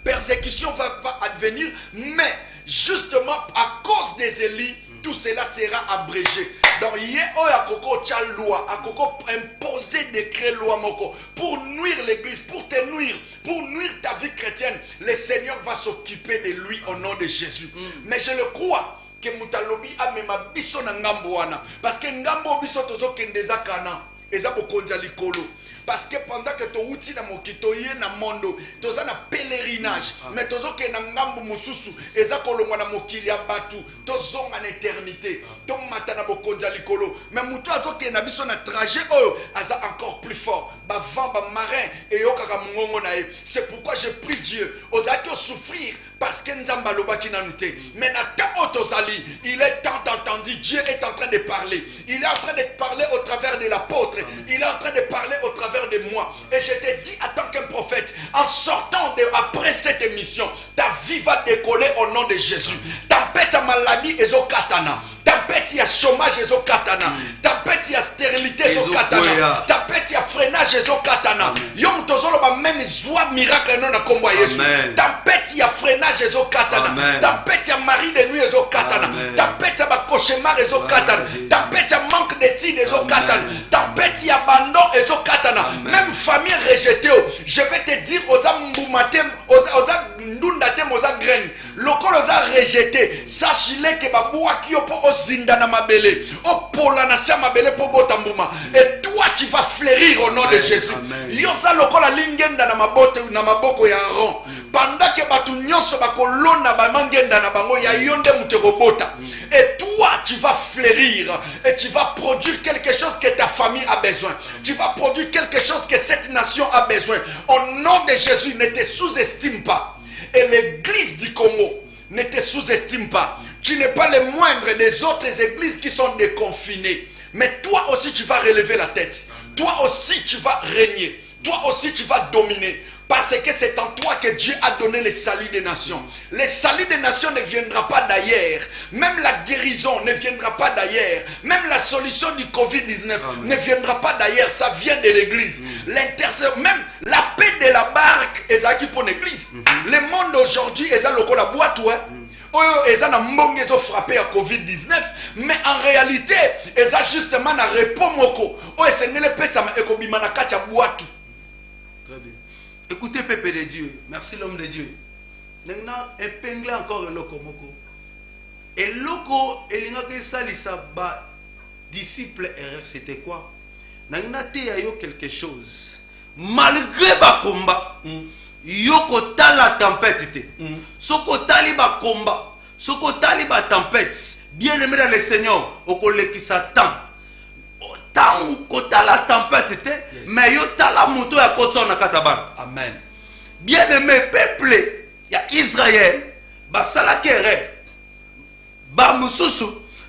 persécution va advenir, mais justement à cause des élites, tout cela sera abrégé. Donc, il y a une loi, imposer des décrets loi moko pour nuire l'église, pour te nuire, pour nuire ta vie chrétienne. Le Seigneur va s'occuper de lui au nom de Jésus. Mais je le crois que Moutalobi a même biso na ngambo wana. Parce que ngambo biso tozo kendeza kana. Eza bokonza likolo. Parce que pendant que tu outi na mokitoye na mondo, toza na pèlerinage, mais tozo ke na ngambu mususu, eza kolongwa na mokili ya batu, tozonga na éternité, to mata na bokonza likolo, mais mutu azo ke na biso na trajet oyo, aza encore plus fort, ba vent ba marin et yo kaka mongo na ye. C'est pourquoi je prie Dieu, ozaki souffrir parce que nzamba lobaki na nute. Mais na ta otozali, il est tant entendu, Dieu est en train de parler. Il est en train de parler au travers de l'apôtre, il est en train de parler au travers de moi. Et je te dis en tant qu'un prophète, en sortant après cette émission, ta vie va décoller au nom de Jésus. Tempête à maladie et au katana. Tempête à chômage et au katana. Tempête à stérilité et au katana. Tempête à freinage et au katana. Yom tozolo ba même joie miracle non na kombo Yesu. Tempête à freinage et au katana. Tempête à mari de nuit et au katana. Tempête à cauchemar et au katana. Tempête à manque d'études et au katana. Tempête à abandon et au katana. Même famille rejetée. Je vais te dire aux amboumatem, aux ndundatem, aux graines. Lokol aux rejeté. Sache-le que babouaki pour ozinda na mabele. O pola na sa mabele pour botambuma. Et toi tu vas fleurir au nom de Jésus. Yosa lokol la lingenda na mabote na maboko ya Aaron. Pendant que batu nyonso bakolona ba mangenda na bango ya yonde mutekobota. Et toi tu vas fleurir et tu vas produire quelque chose que ta famille a besoin. Tu vas produire quelque chose que cette nation a besoin. Au nom de Jésus, ne te sous-estime pas. Et l'église du Congo, ne te sous-estime pas. Tu n'es pas le moindre des autres églises qui sont déconfinées. Mais toi aussi, tu vas relever la tête. Toi aussi, tu vas régner. Toi aussi, tu vas dominer. Parce que c'est en toi que Dieu a donné le salut des nations. Le salut des nations ne viendra pas d'ailleurs. Même la guérison ne viendra pas d'ailleurs. Même la solution du Covid-19 ne viendra pas d'ailleurs. Ça vient de l'église. Même la paix de la barque est qui pour l'église. Le monde aujourd'hui est là la boîte. Ils ont frappé à Covid-19, mais en réalité, ils ont justement répondu. Très bien. Écoutez, Pépé de Dieu, merci l'homme de Dieu. Maintenant, épinglé encore le loco moko. Et le loco, il y a ça, disciple erreur, c'était quoi? Maintenant, il y a quelque chose. Malgré le combat, yoko ta la tempête. Soko tali ba combat, soko tali ba tempête. Bien aimé dans le Seignor, au collègue qui s'attend. Tant kota la tempête, mais yo ta la moto ya kotso na katabar. Amen. Bien aimé peuple, il y a Israël, ba salakere, ba mususu,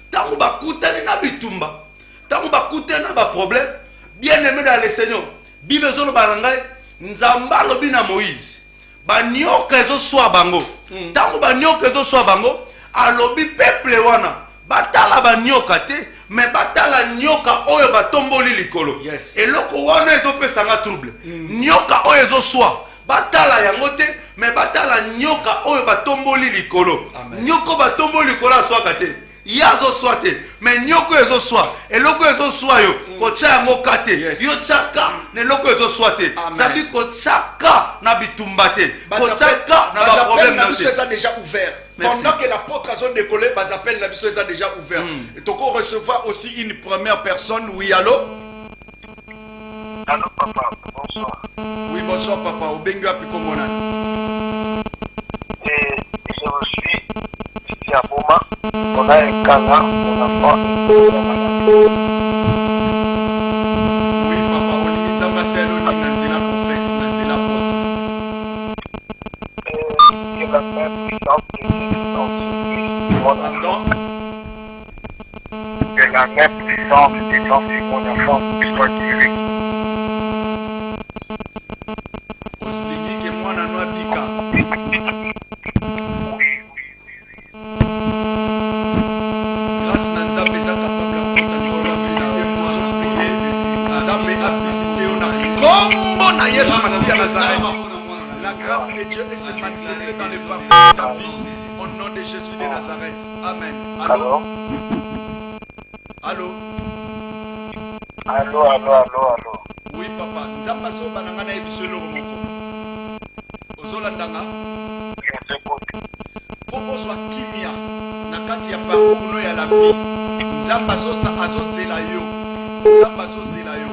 tangu ba kutani na bitumba, tangu ba kutani na ba problème. Bien aimé dans le Seigneur, Bible zolo barangai, nzamba lobi na Moïse, ba nyoka ezo swa bango. Tangu ba nyoka ezo swa bango, alobi peuple wana, batala ba nyoka te. Mais batala nyoka oyo batomboli likolo. Yes. Et loko wana ezo pesa nga trouble. Nyoka oyo ezo swa. Batala yango te, mais batala nyoka oyo batomboli likolo. Amen. Nyoko batomboli likolo aswaka te. Yazo swa te, mais nyoko ezo swa. Et loko ezo swa yo, kocha yango kate. Yes. Yo chaka ne loko ezo swa te. Sabi kochaka na bitumbate. Kochaka na ba problème na te. Ça déjà ouvert. Merci. Pendant que l'apôtre a zone décollé, Bazapel la mission est déjà ouvert. Et tu peux recevoir aussi une première personne. Oui, allô? Allô, papa, bonsoir. Oui, bonsoir, papa. Au Bengu Apikomona. Et je vous suis ici à Boma. On a un canard, mon enfant. Oui, papa. On dit ça, Marcel, on dit Nanzila prophète, Nanzila apôtre. Et que la même puissance de mon enfant. Que la même puissance de mon enfant soit guérie. Oslingi que moi, na noa bika. Grâce à Nzambe, ça capable de contenir la vérité. Nzambe a visité, on a combo na Yesu Massia Nazareth. La grâce de Dieu est se manifester dans les parcours de ta vie. Au nom de Jésus de Nazareth. Amen. Allô? Allô? Allô, allô, allô, allô. Oui, papa. Nzamba so banangana ebisolo moko. Ozolandanga. Je t'écoute. Pour ozwa kimia na kati ya parcours ya la vie. Nzamba so sa azozela yo. Nzamba so zela yo.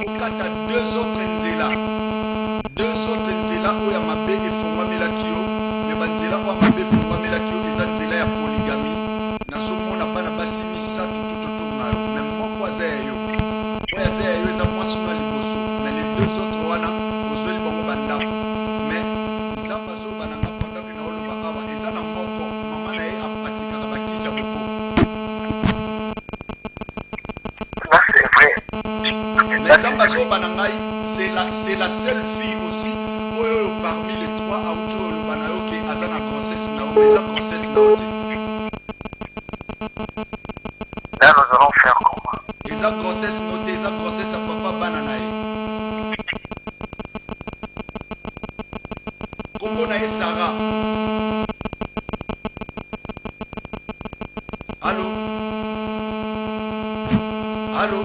Okata deux autres nzela. Deux autres nzela oya mabe efongwamela kiyo. Me banzela oya mabe efongwamela kiyo eza nzela ya polygamie. Na somona bana basi misatu tututu na yo. Même moko azaya yo. Oya azaya yo eza mwasi na liboso. Mais les deux autres wana ozweli bango bandako. Mais nzamba so bananga pendant na oloba awa eza na moko mama na ye apratikaka bakisa moko. Là, c'est vrai. Mais nzamba so banangai c'est la seule fille aussi oyo parmi les trois auti oloba na yo ke aza na grossesse na yo mais eza grossesse na yo te. Là, nous allons faire comment? Eza grossesse na yo te eza grossesse ya papa bana na ye. Kombo na ye Sarah. Allô? Allô?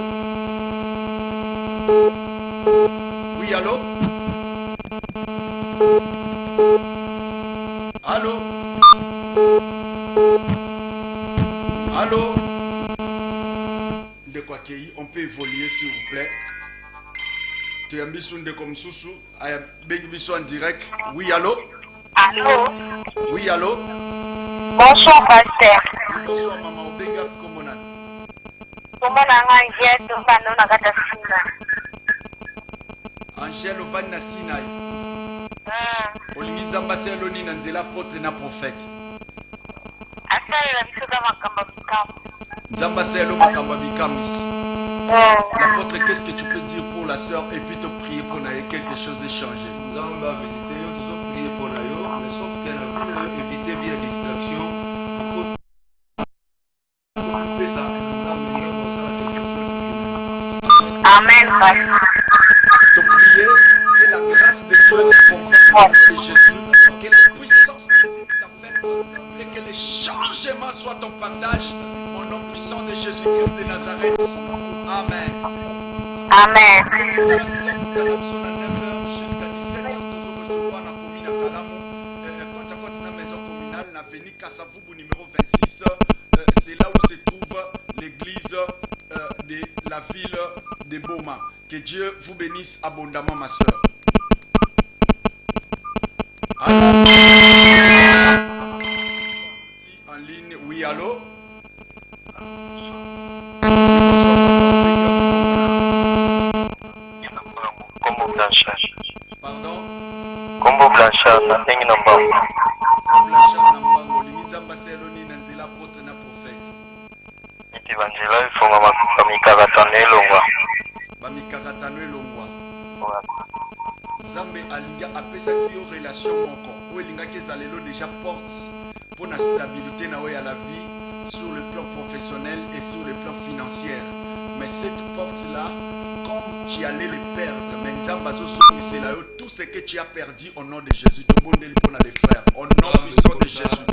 Oui, allô? Allô? Allô? De quoi on peut évoluer s'il vous plaît? Tu as mis de comme sous en direct. Oui, allô? Allô? Oui, allô? Bonsoir, pasteur. Bonsoir, maman. Obenga Komonan. Comment on Angèle Ovana Sinaï. Olingi Nzamba Seloni Nanzela apôtre na prophète. Nzamba selo makamba bikamisi. L'apôtre, qu'est-ce que tu peux dire pour la sœur et puis te prier pour quelque chose échanger? Nzamba visiter yo, toujours prier pour la yo, mais sauf qu'elle a voulu éviter via distraction. Amen. Te prier que la grâce de Dieu te comprenne de Jésus, que la puissance divine t'a faite et que le changement soit ton partage au nom puissant de Jésus-Christ de Nazareth. Amen. Amen. Jusqu'à 17h, nous recevoir la commune à Kalamou. Quand tu as la maison communale, l'avenue Kassavoubou numéro 26, c'est là où se trouve l'église de la ville de Boma. Que Dieu vous bénisse abondamment, ma soeur. En ligne, oui, allô? Combo Blanchard. Pardon? Combo Blanchard, Nandengi Nambango. Blanchard Nambango, Limizamba Seloni, Nanzila, apôtre na prophète. Evangela ifunga bamikakatano elongwa. Bamikakatano elongwa. Zambe alinga apesaki yo relation moko. Ou elinga kezalelo déjà porte pour la stabilité na ya la vie sur le plan professionnel et sur le plan financier. Mais cette porte-là, comme tu allais le perdre, maintenant, c'est là tout ce que tu as perdu au nom de Jésus. Tout le monde est pour les frères. Au nom puissant de Jésus.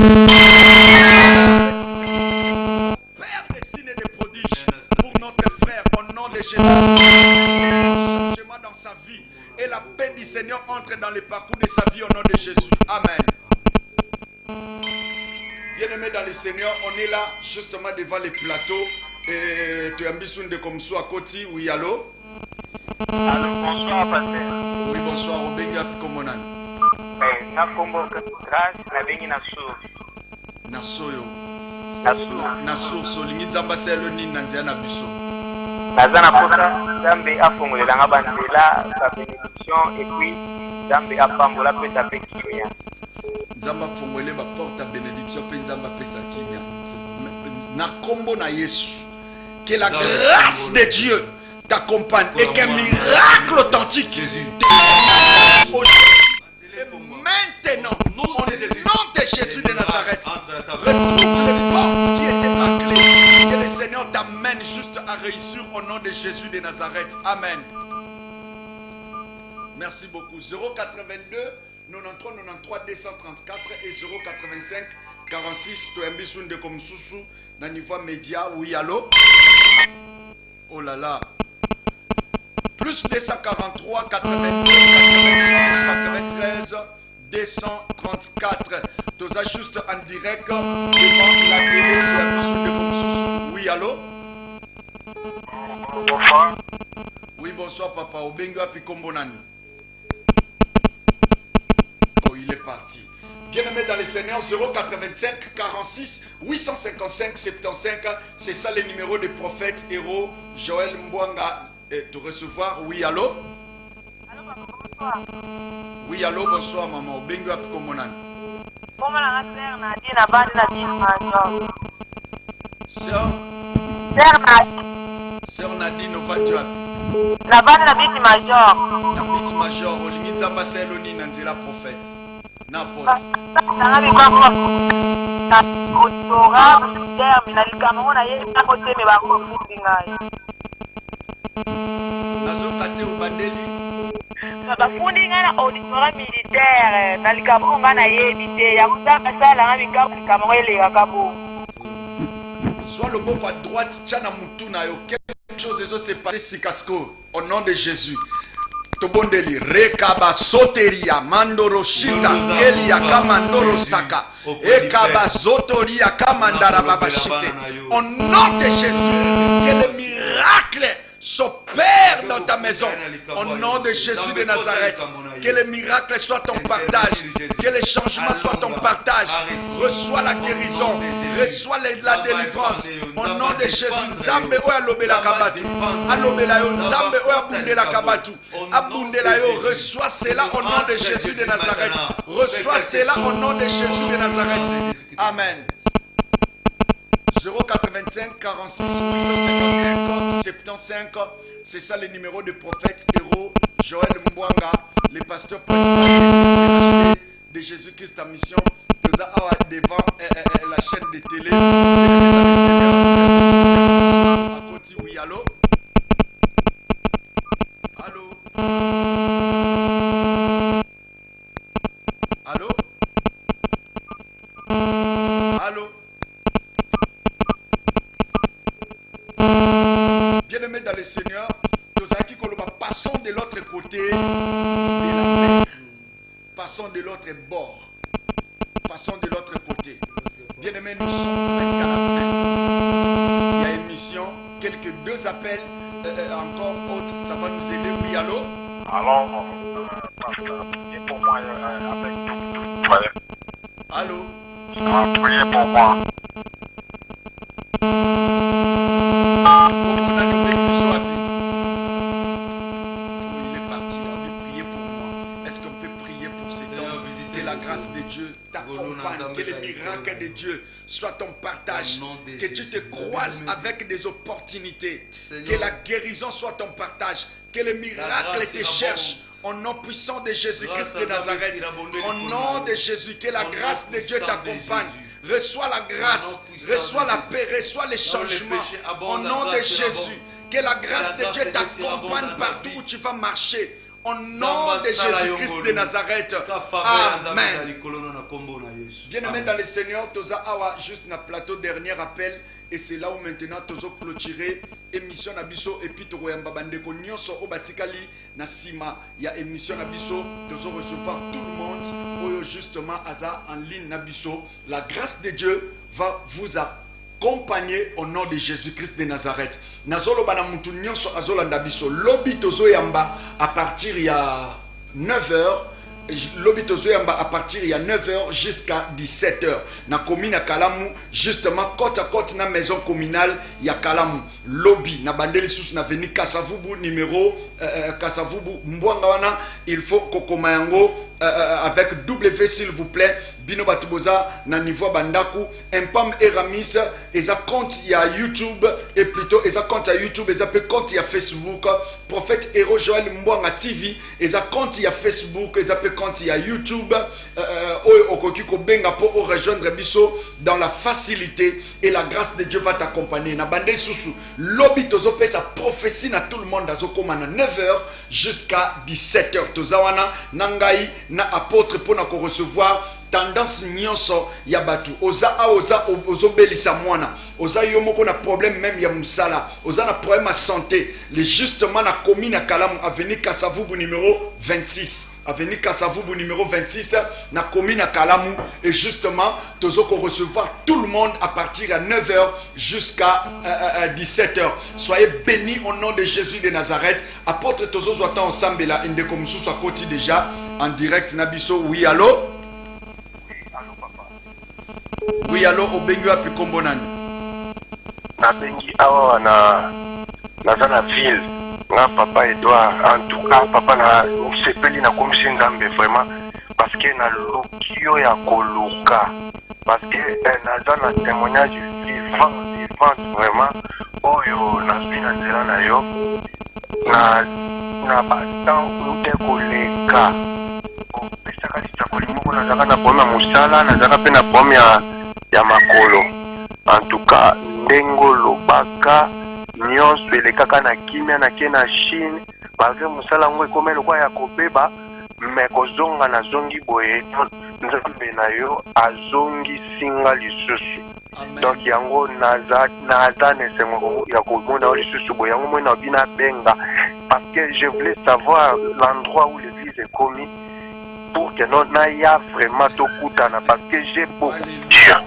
Père des signes et des prodiges pour notre frère, au nom de Jésus. Changement dans sa vie. Et la paix du Seigneur entre dans le parcours de sa vie au nom de Jésus. Amen. Bien-aimés dans le Seigneur, on est là justement devant les plateaux. Et tu as mis de comme ça à côté. Oui, allô? Allô, bonsoir, pasteur. Oui, bonsoir. Obenga Pikomonan. Na Combo Grâce, na bengi na sour. Na soyo. Na sour. Na sour. Solingi Zamba Seloni Nandia na biso. Nazana Pota, Zambe afongolela nga banzela, sa bénédiction, et puis Zambe apambola pe tape kimia. Nzamba fongwele ba porte à bénédiction pe Nzamba pesa kimia. Na kombo na Yesu. Que la grâce de Dieu t'accompagne et qu'un miracle authentique et maintenant, au nom de Jésus de Nazareth, retrouve les portes qui étaient bâclées. Que le Seigneur t'amène juste à réussir au nom de Jésus de Nazareth. Amen. Merci beaucoup. 082 93 93 234 et 085 46 Toembisunde comme Soussou. Na niveau média, oui, allô? Oh là là. Plus 243 82 93 234. Tout ça juste en direct devant la télé de comme Soussou. Oui, allô? Bonsoir. Oui, bonsoir, papa. Obenga Pikombonani. Oh, il est parti. Bien-aimé dans le Seigneur, 085 46 855 75, c'est ça le numéro des prophètes héros Joël Mbwanga. Te recevoir, oui, allô? Allô, papa, bonsoir. Oui, allô, bonsoir, maman. Bengo Apikomonani. Comment la sœur Nadine a bande la vie major? Sœur Nadine, on va dire. La bande la vie major. La bite major, Olingi Nzamba Seloni Nanzela prophète. N'importe. Nazokate ubandeli. bafundi nga na auditoire militaire na likambo nga nayebi te yango nzambe asalanga likambo likambo elekaka bo. Soit le boko à droite, tchana mutuna yo. Quelque chose se passe sikasko au nom de Jésus. Tobondeli rekaba soteria mandoro shita elia kamandoro saka ekaba zotoria kamandara babashite. Au nom de Jésus, que le miracle s'opère dans ta maison. Au nom de Jésus de Nazareth, que le miracle soit ton partage, que le changement soit ton partage. Reçois la guérison, reçois la délivrance. Au nom de Jésus, Nzambe oya lobela kabatu, alobela yo Nzambe oya bundela kabatu, abundela yo. Reçois cela au nom de Jésus de Nazareth. Reçois cela au nom de Jésus de Nazareth. Amen. 085 46 855 75. C'est ça le numéro de prophète héros Joël Mbwanga, le pasteur principal de Jésus-Christ en mission. Nous avons devant la chaîne de télé. À côté, oui, allô? Allô? Allô? Allô? Bien-aimés dans le Seigneur, nous avons passons de l'autre côté de la mer. Passons de l'autre bord. Passons de l'autre côté. Bien-aimés, nous sommes presque à la fin. Il y a une mission, quelques deux appels, encore autres, ça va nous aider. Oui, allô? Alors, priez pour moi avec tout frère. Allô? Priez pour moi. On a nommé que soit il est parti, il a envie de prier pour moi. Est-ce qu'on peut prier pour cet homme? Que la grâce de Dieu t'accompagne, que le miracle de Dieu soit ton partage, que tu te croises avec des opportunités, que la guérison soit ton partage, que le miracle te cherche. Au nom puissant de Jésus-Christ de Nazareth, au nom de Jésus, que la grâce de Dieu t'accompagne. Reçois la grâce, reçois la paix, reçois les changements. Au nom de Jésus, que la grâce de Dieu t'accompagne partout où tu vas marcher. Au nom de Jésus-Christ de Nazareth. Amen. Bien-aimés dans le Seigneur, Toza Awa, juste un plateau, dernier appel. Et c'est là où maintenant Tozo clôturer émission Nabiso et puis Togoyamba Bandeko Nyonso Obatikali Nasima. Il y a émission Nabiso, Tozo recevoir tout le monde. Oyo justement Aza en ligne Nabiso. La grâce de Dieu va vous accompagner au nom de Jésus-Christ de Nazareth. Nazolo Bana Mutu Nyonso Azola Nabiso. Lobi Tozo Yamba à partir il y a 9h. Lobi Tozoyamba à partir il y a 9h jusqu'à 17h. Na commune à Kalamu, justement, côte à côte na maison communale, il y a Kalamu. Lobby, na bandeli sous na veni Kasavubu numéro Kasavubu Mbwangawana, il faut Kokomayango avec W s'il vous plaît. Bino Batuboza na niveau Bandaku, Empam Eramis, et ça compte il y a YouTube et plutôt et ça compte à YouTube et ça peut compte il y a Facebook. Prophète Héros Joël Mbwanga TV, et ça compte il y a Facebook et ça peut compte il y a YouTube. Okokiko Benga pour rejoindre Bisso dans la facilité et la grâce de Dieu va t'accompagner. Na bandé sousou. Lobby tozo pe sa prophétie na tout le monde azo koma na 9h jusqu'à 17h. Tozawana nangai na apôtre pour na ko recevoir tendance nyonso ya batu oza ozobelisa mwana oza yo moko na problème même ya musala oza na problème à santé les justement na commune à Kalamu avenue Kasavubu numéro 26 avenue Kasavubu numéro 26 na commune à Kalamu et justement tozo ko recevoir tout le monde à partir à 9h jusqu'à 17h. Soyez bénis au nom de Jésus de Nazareth. Apôtre tozo zwata ensemble là indeko mususu à côté déjà en direct nabiso. Oui allô? Oui, allô, Obengu api kombo nani? Nabengi awa na zana ville. Nga papa Edouard, en tout cas papa na sepeli na komisi nzambe vraiment parce que na lokio ya koluka parce que na zana témoignage vivant vraiment oyo na bina nzela na yo na batan ute koleka pesaka litakoli moko nazaka na problème ya mosala nazaka mpe na problème ya makolo en tout cas ndengo lobaka nyonso elekaka na kimia na kie na Chine malgré mosala yango ekoma lokwa ya kobeba me kozonga nazongi boye nzambe na yo azongi singa lisusu donc yango naza nesengo ya komona yo lisusu boye yango moi na bina benga parce que je voulais savoir l'endroit où l'église est commis pour que non naya vraiment tokutana parce que j'ai beaucoup dire.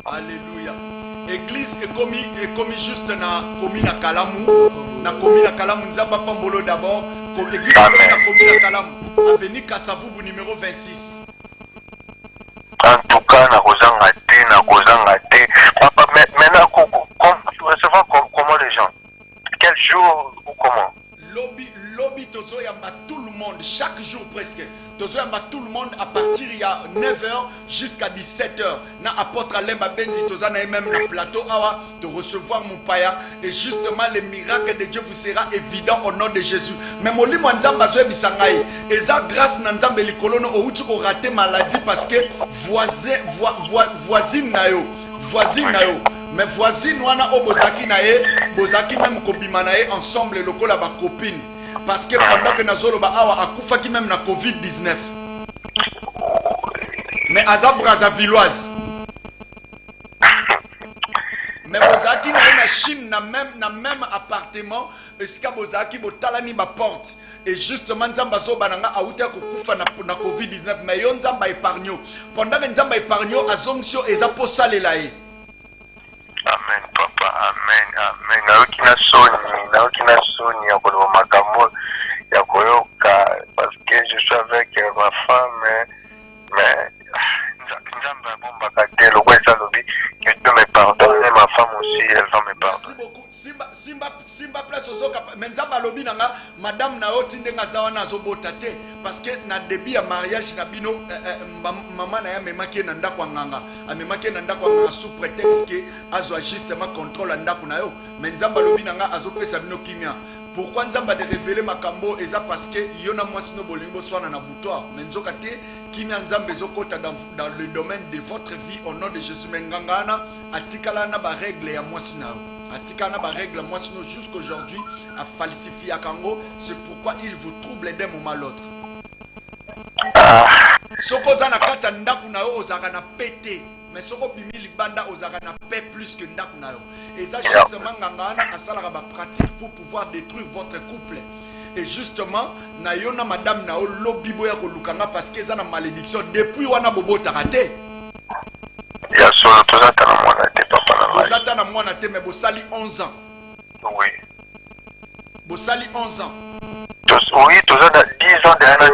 Alléluia. Église est commis juste na commune à Kalamu. Na commune à Kalamu, Nzamba Pambolo d'abord. Église na commune à Kalamu. Avenue Kasavubu numéro 26. En tout cas, na kozanga te. Papa, maintenant, tu recevras comment les gens? Quel jour ou comment? Lobby Tozo Yamba tout le monde, chaque jour presque. Tozo Yamba tout le monde à partir ya 9h jusqu'à 17h. Na apôtre Alemba Benzi tozana même na plateau awa de recevoir mon paya et justement le miracle de Dieu vous sera évident au nom de Jésus. Mais mon limo nzamba zo bisangai eza grâce na nzambe likolono o uti ko rater maladie parce que voisine na yo mais voisine wana o bozaki na ye bozaki même kobima na ye ensemble lokola ba copine parce que pendant que nazolo ba awa akufaki même na COVID-19 mais aza Brazzavilloise mais bozaki na Chine na même appartement esika bozaki botalani ba porte et justement nzamba zo bananga auta kokufa na COVID-19 mais yo nzamba épargno pendant que nzamba épargno azomsio eza posalela ye. Amen, papa, amen. Naokina soni ya koloba makambo ya koyoka parce que je suis avec ma femme mais nzambe abombaka te lokwa eza lobi que Dieu me pardonne et ma femme aussi elle va me pardonner. Merci beaucoup. Simba place ozoka mais nzamba lobi nanga madame na oti ndenga zawana azobota te parce que na début ya mariage na bino maman na ya memaki na ndako nganga amemaki na ndako nganga sous prétexte que azo justement contrôle ndako na yo mais nzamba lobi nanga azopesa bino kimia. Pourquoi nzamba de révéler makambo eza parce que yona mwasino bolingo swana na boutoir mais nzoka te kimia nzamba ezokota dans le domaine de votre vie au nom de Jésus mengangana atikala na ba règle ya mwasina atikana ba règle mwasino jusqu'aujourd'hui a falsifié akango c'est pourquoi il vous trouble d'un moment à l'autre. Soko za na kata ndaku na yo ozaka na pété mais soko bimi libanda ozaka na paix plus que ndaku na yo. Et ça justement ngangana asalaka ba pratique pour pouvoir détruire votre couple. Et justement na yona madame na o lobi boya ko lukanga parce que ça na malédiction depuis wana bobota raté. Ya solo tozata na mwana te papa na mai. Tozata na mwana te mais bosali 11 ans. Oui. Bosali 11 ans. Oui, tozata 10 ans derrière.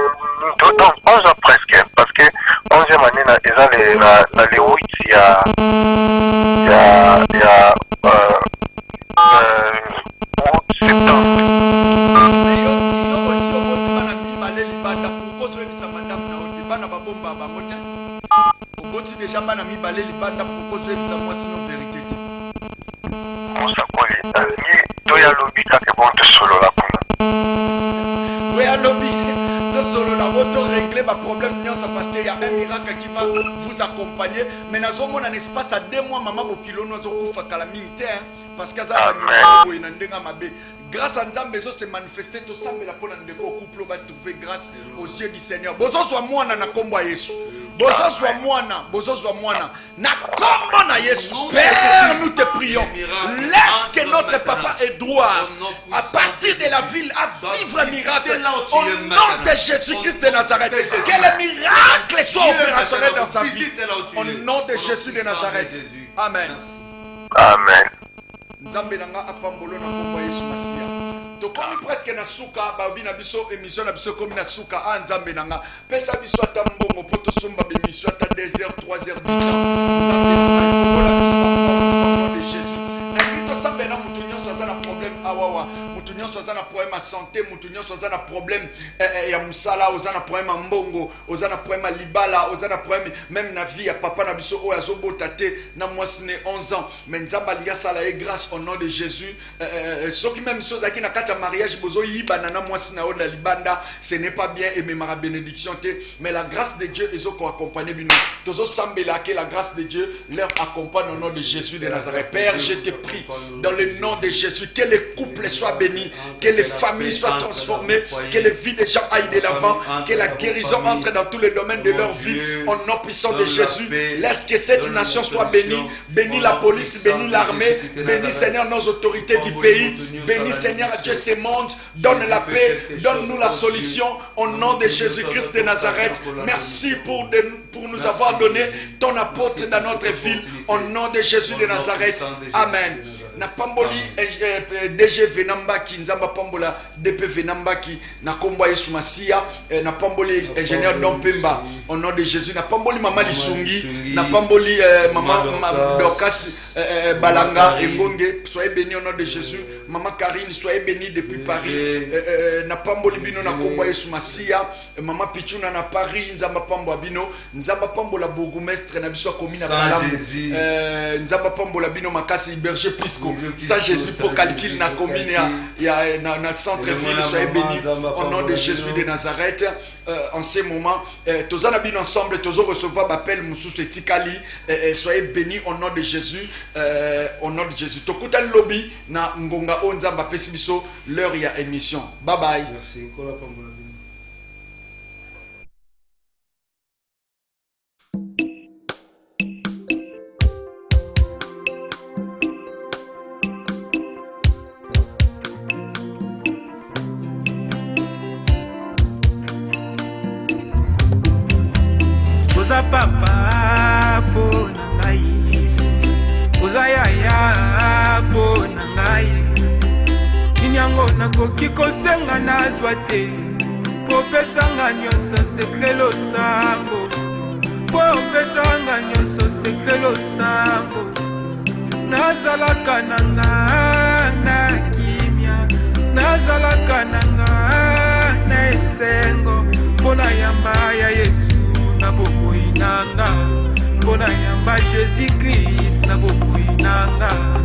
Donc 11 ans presque parce que 11e année na eza le 8 ya déjà bana mibale libanda pour cause ebisa moi sinon vérité te mosakoli ni toya lobi kaka bon te solo la kuna oui à lobi te solo la moto régler ma problème nyonsa parce qu'il y a un miracle qui va vous accompagner mais nazo mon espace à 2 mois maman bokilo nazo kufa kala minte parce que ça va boy na ndenga mabe grâce à Nzambe zo se manifester to sambela pona ndeko couple va trouver grâce aux yeux du Seigneur bozo soit mwana na kombo Yesu bozo soit mwana na kombo na Yesu Père nous te prions laisse que notre papa Edouard à partir de la ville à vivre un miracle au nom de Jésus-Christ de Nazareth que le miracle soit opérationnel dans sa vie au nom de Jésus de Nazareth amen amen. Nzambe nanga apambolo na kombo Yesu Masia. To komi presque na suka ba bina biso émission na biso komi na suka a Nzambe nanga. Pesa biso atambongo poto somba be émission ata 2h 3h du temps. Nzambe nanga de Jésus. Na Christo sambe na mutu nyonso azana problème awawa. Mutu nyonso azana problème à santé, mutu nyonso azana problème ya musala, ozana problème à mbongo, ozana problème à libala, ozana problème même na vie ya papa na biso o azobota te na mwasine 11 ans. Mais Nzamba linga sala e grâce au nom de Jésus. Ce qui même chose qui na kata mariage bozo yiba na mwasina o na libanda, ce n'est pas bien et même ma bénédiction te, mais la grâce de Dieu ezoko accompagner bino. Tozo sambela que la grâce de Dieu leur accompagne au nom de Jésus de Nazareth. Père, je te prie dans le nom de Jésus que les couples soient bénis, que les familles soient transformées, que les vies des gens aillent de l'avant, que la guérison entre dans tous les domaines de leur vie au nom puissant de Jésus. Laisse que cette nation soit bénie. Bénis la police, bénis l'armée, bénis Seigneur nos autorités du pays, bénis Seigneur Dieu ce monde, donne la paix, donne-nous la solution au nom de Jésus-Christ de Nazareth. Merci pour nous avoir donné ton apôtre dans notre ville au nom de Jésus de Nazareth. Amen. Na pamboli DG Venambaki nzamba pambola DP Venambaki na kombo Yesu Masia na pamboli ingénieur Dompemba au nom de Jésus na pamboli mama Lisungi na pamboli mama Dorcas Balanga et Bonge soyez bénis au nom de Jésus Maman Karine, soyez bénie depuis Paris. Na pambo libino na kombo Yesu Masia. Maman Pichuna na Paris, nzamba pambo abino, nzamba pambo la bourgmestre na biso komi na Balam. Nzamba pambo la bino makasi berger Pisco. Ça Jésus pour calcul na commune ya na centre ville, soyez bénis au nom de Jésus de Nazareth. En ce moment, tozana bin ensemble, tozo recevoir l'appel Moussous et Tikali. Soyez bénis au nom de Jésus. Au nom de Jésus. Tokuta lobby na ngonga onza bapesi biso l'heure ya émission. Bye bye. Merci. Oza papa po na ngai Yesu, oza yaya po na ngai. Nini yango nakoki kosenga nazwa te, po pesanga nyonso sekre losambo, po pesanga nyonso sekre losambo. Nazalaka na nga na kimia, nazalaka na nga na esengo, pona yamba ya Yesu na bokoinanga, pona yamba Jésus Christ na bokoinanga.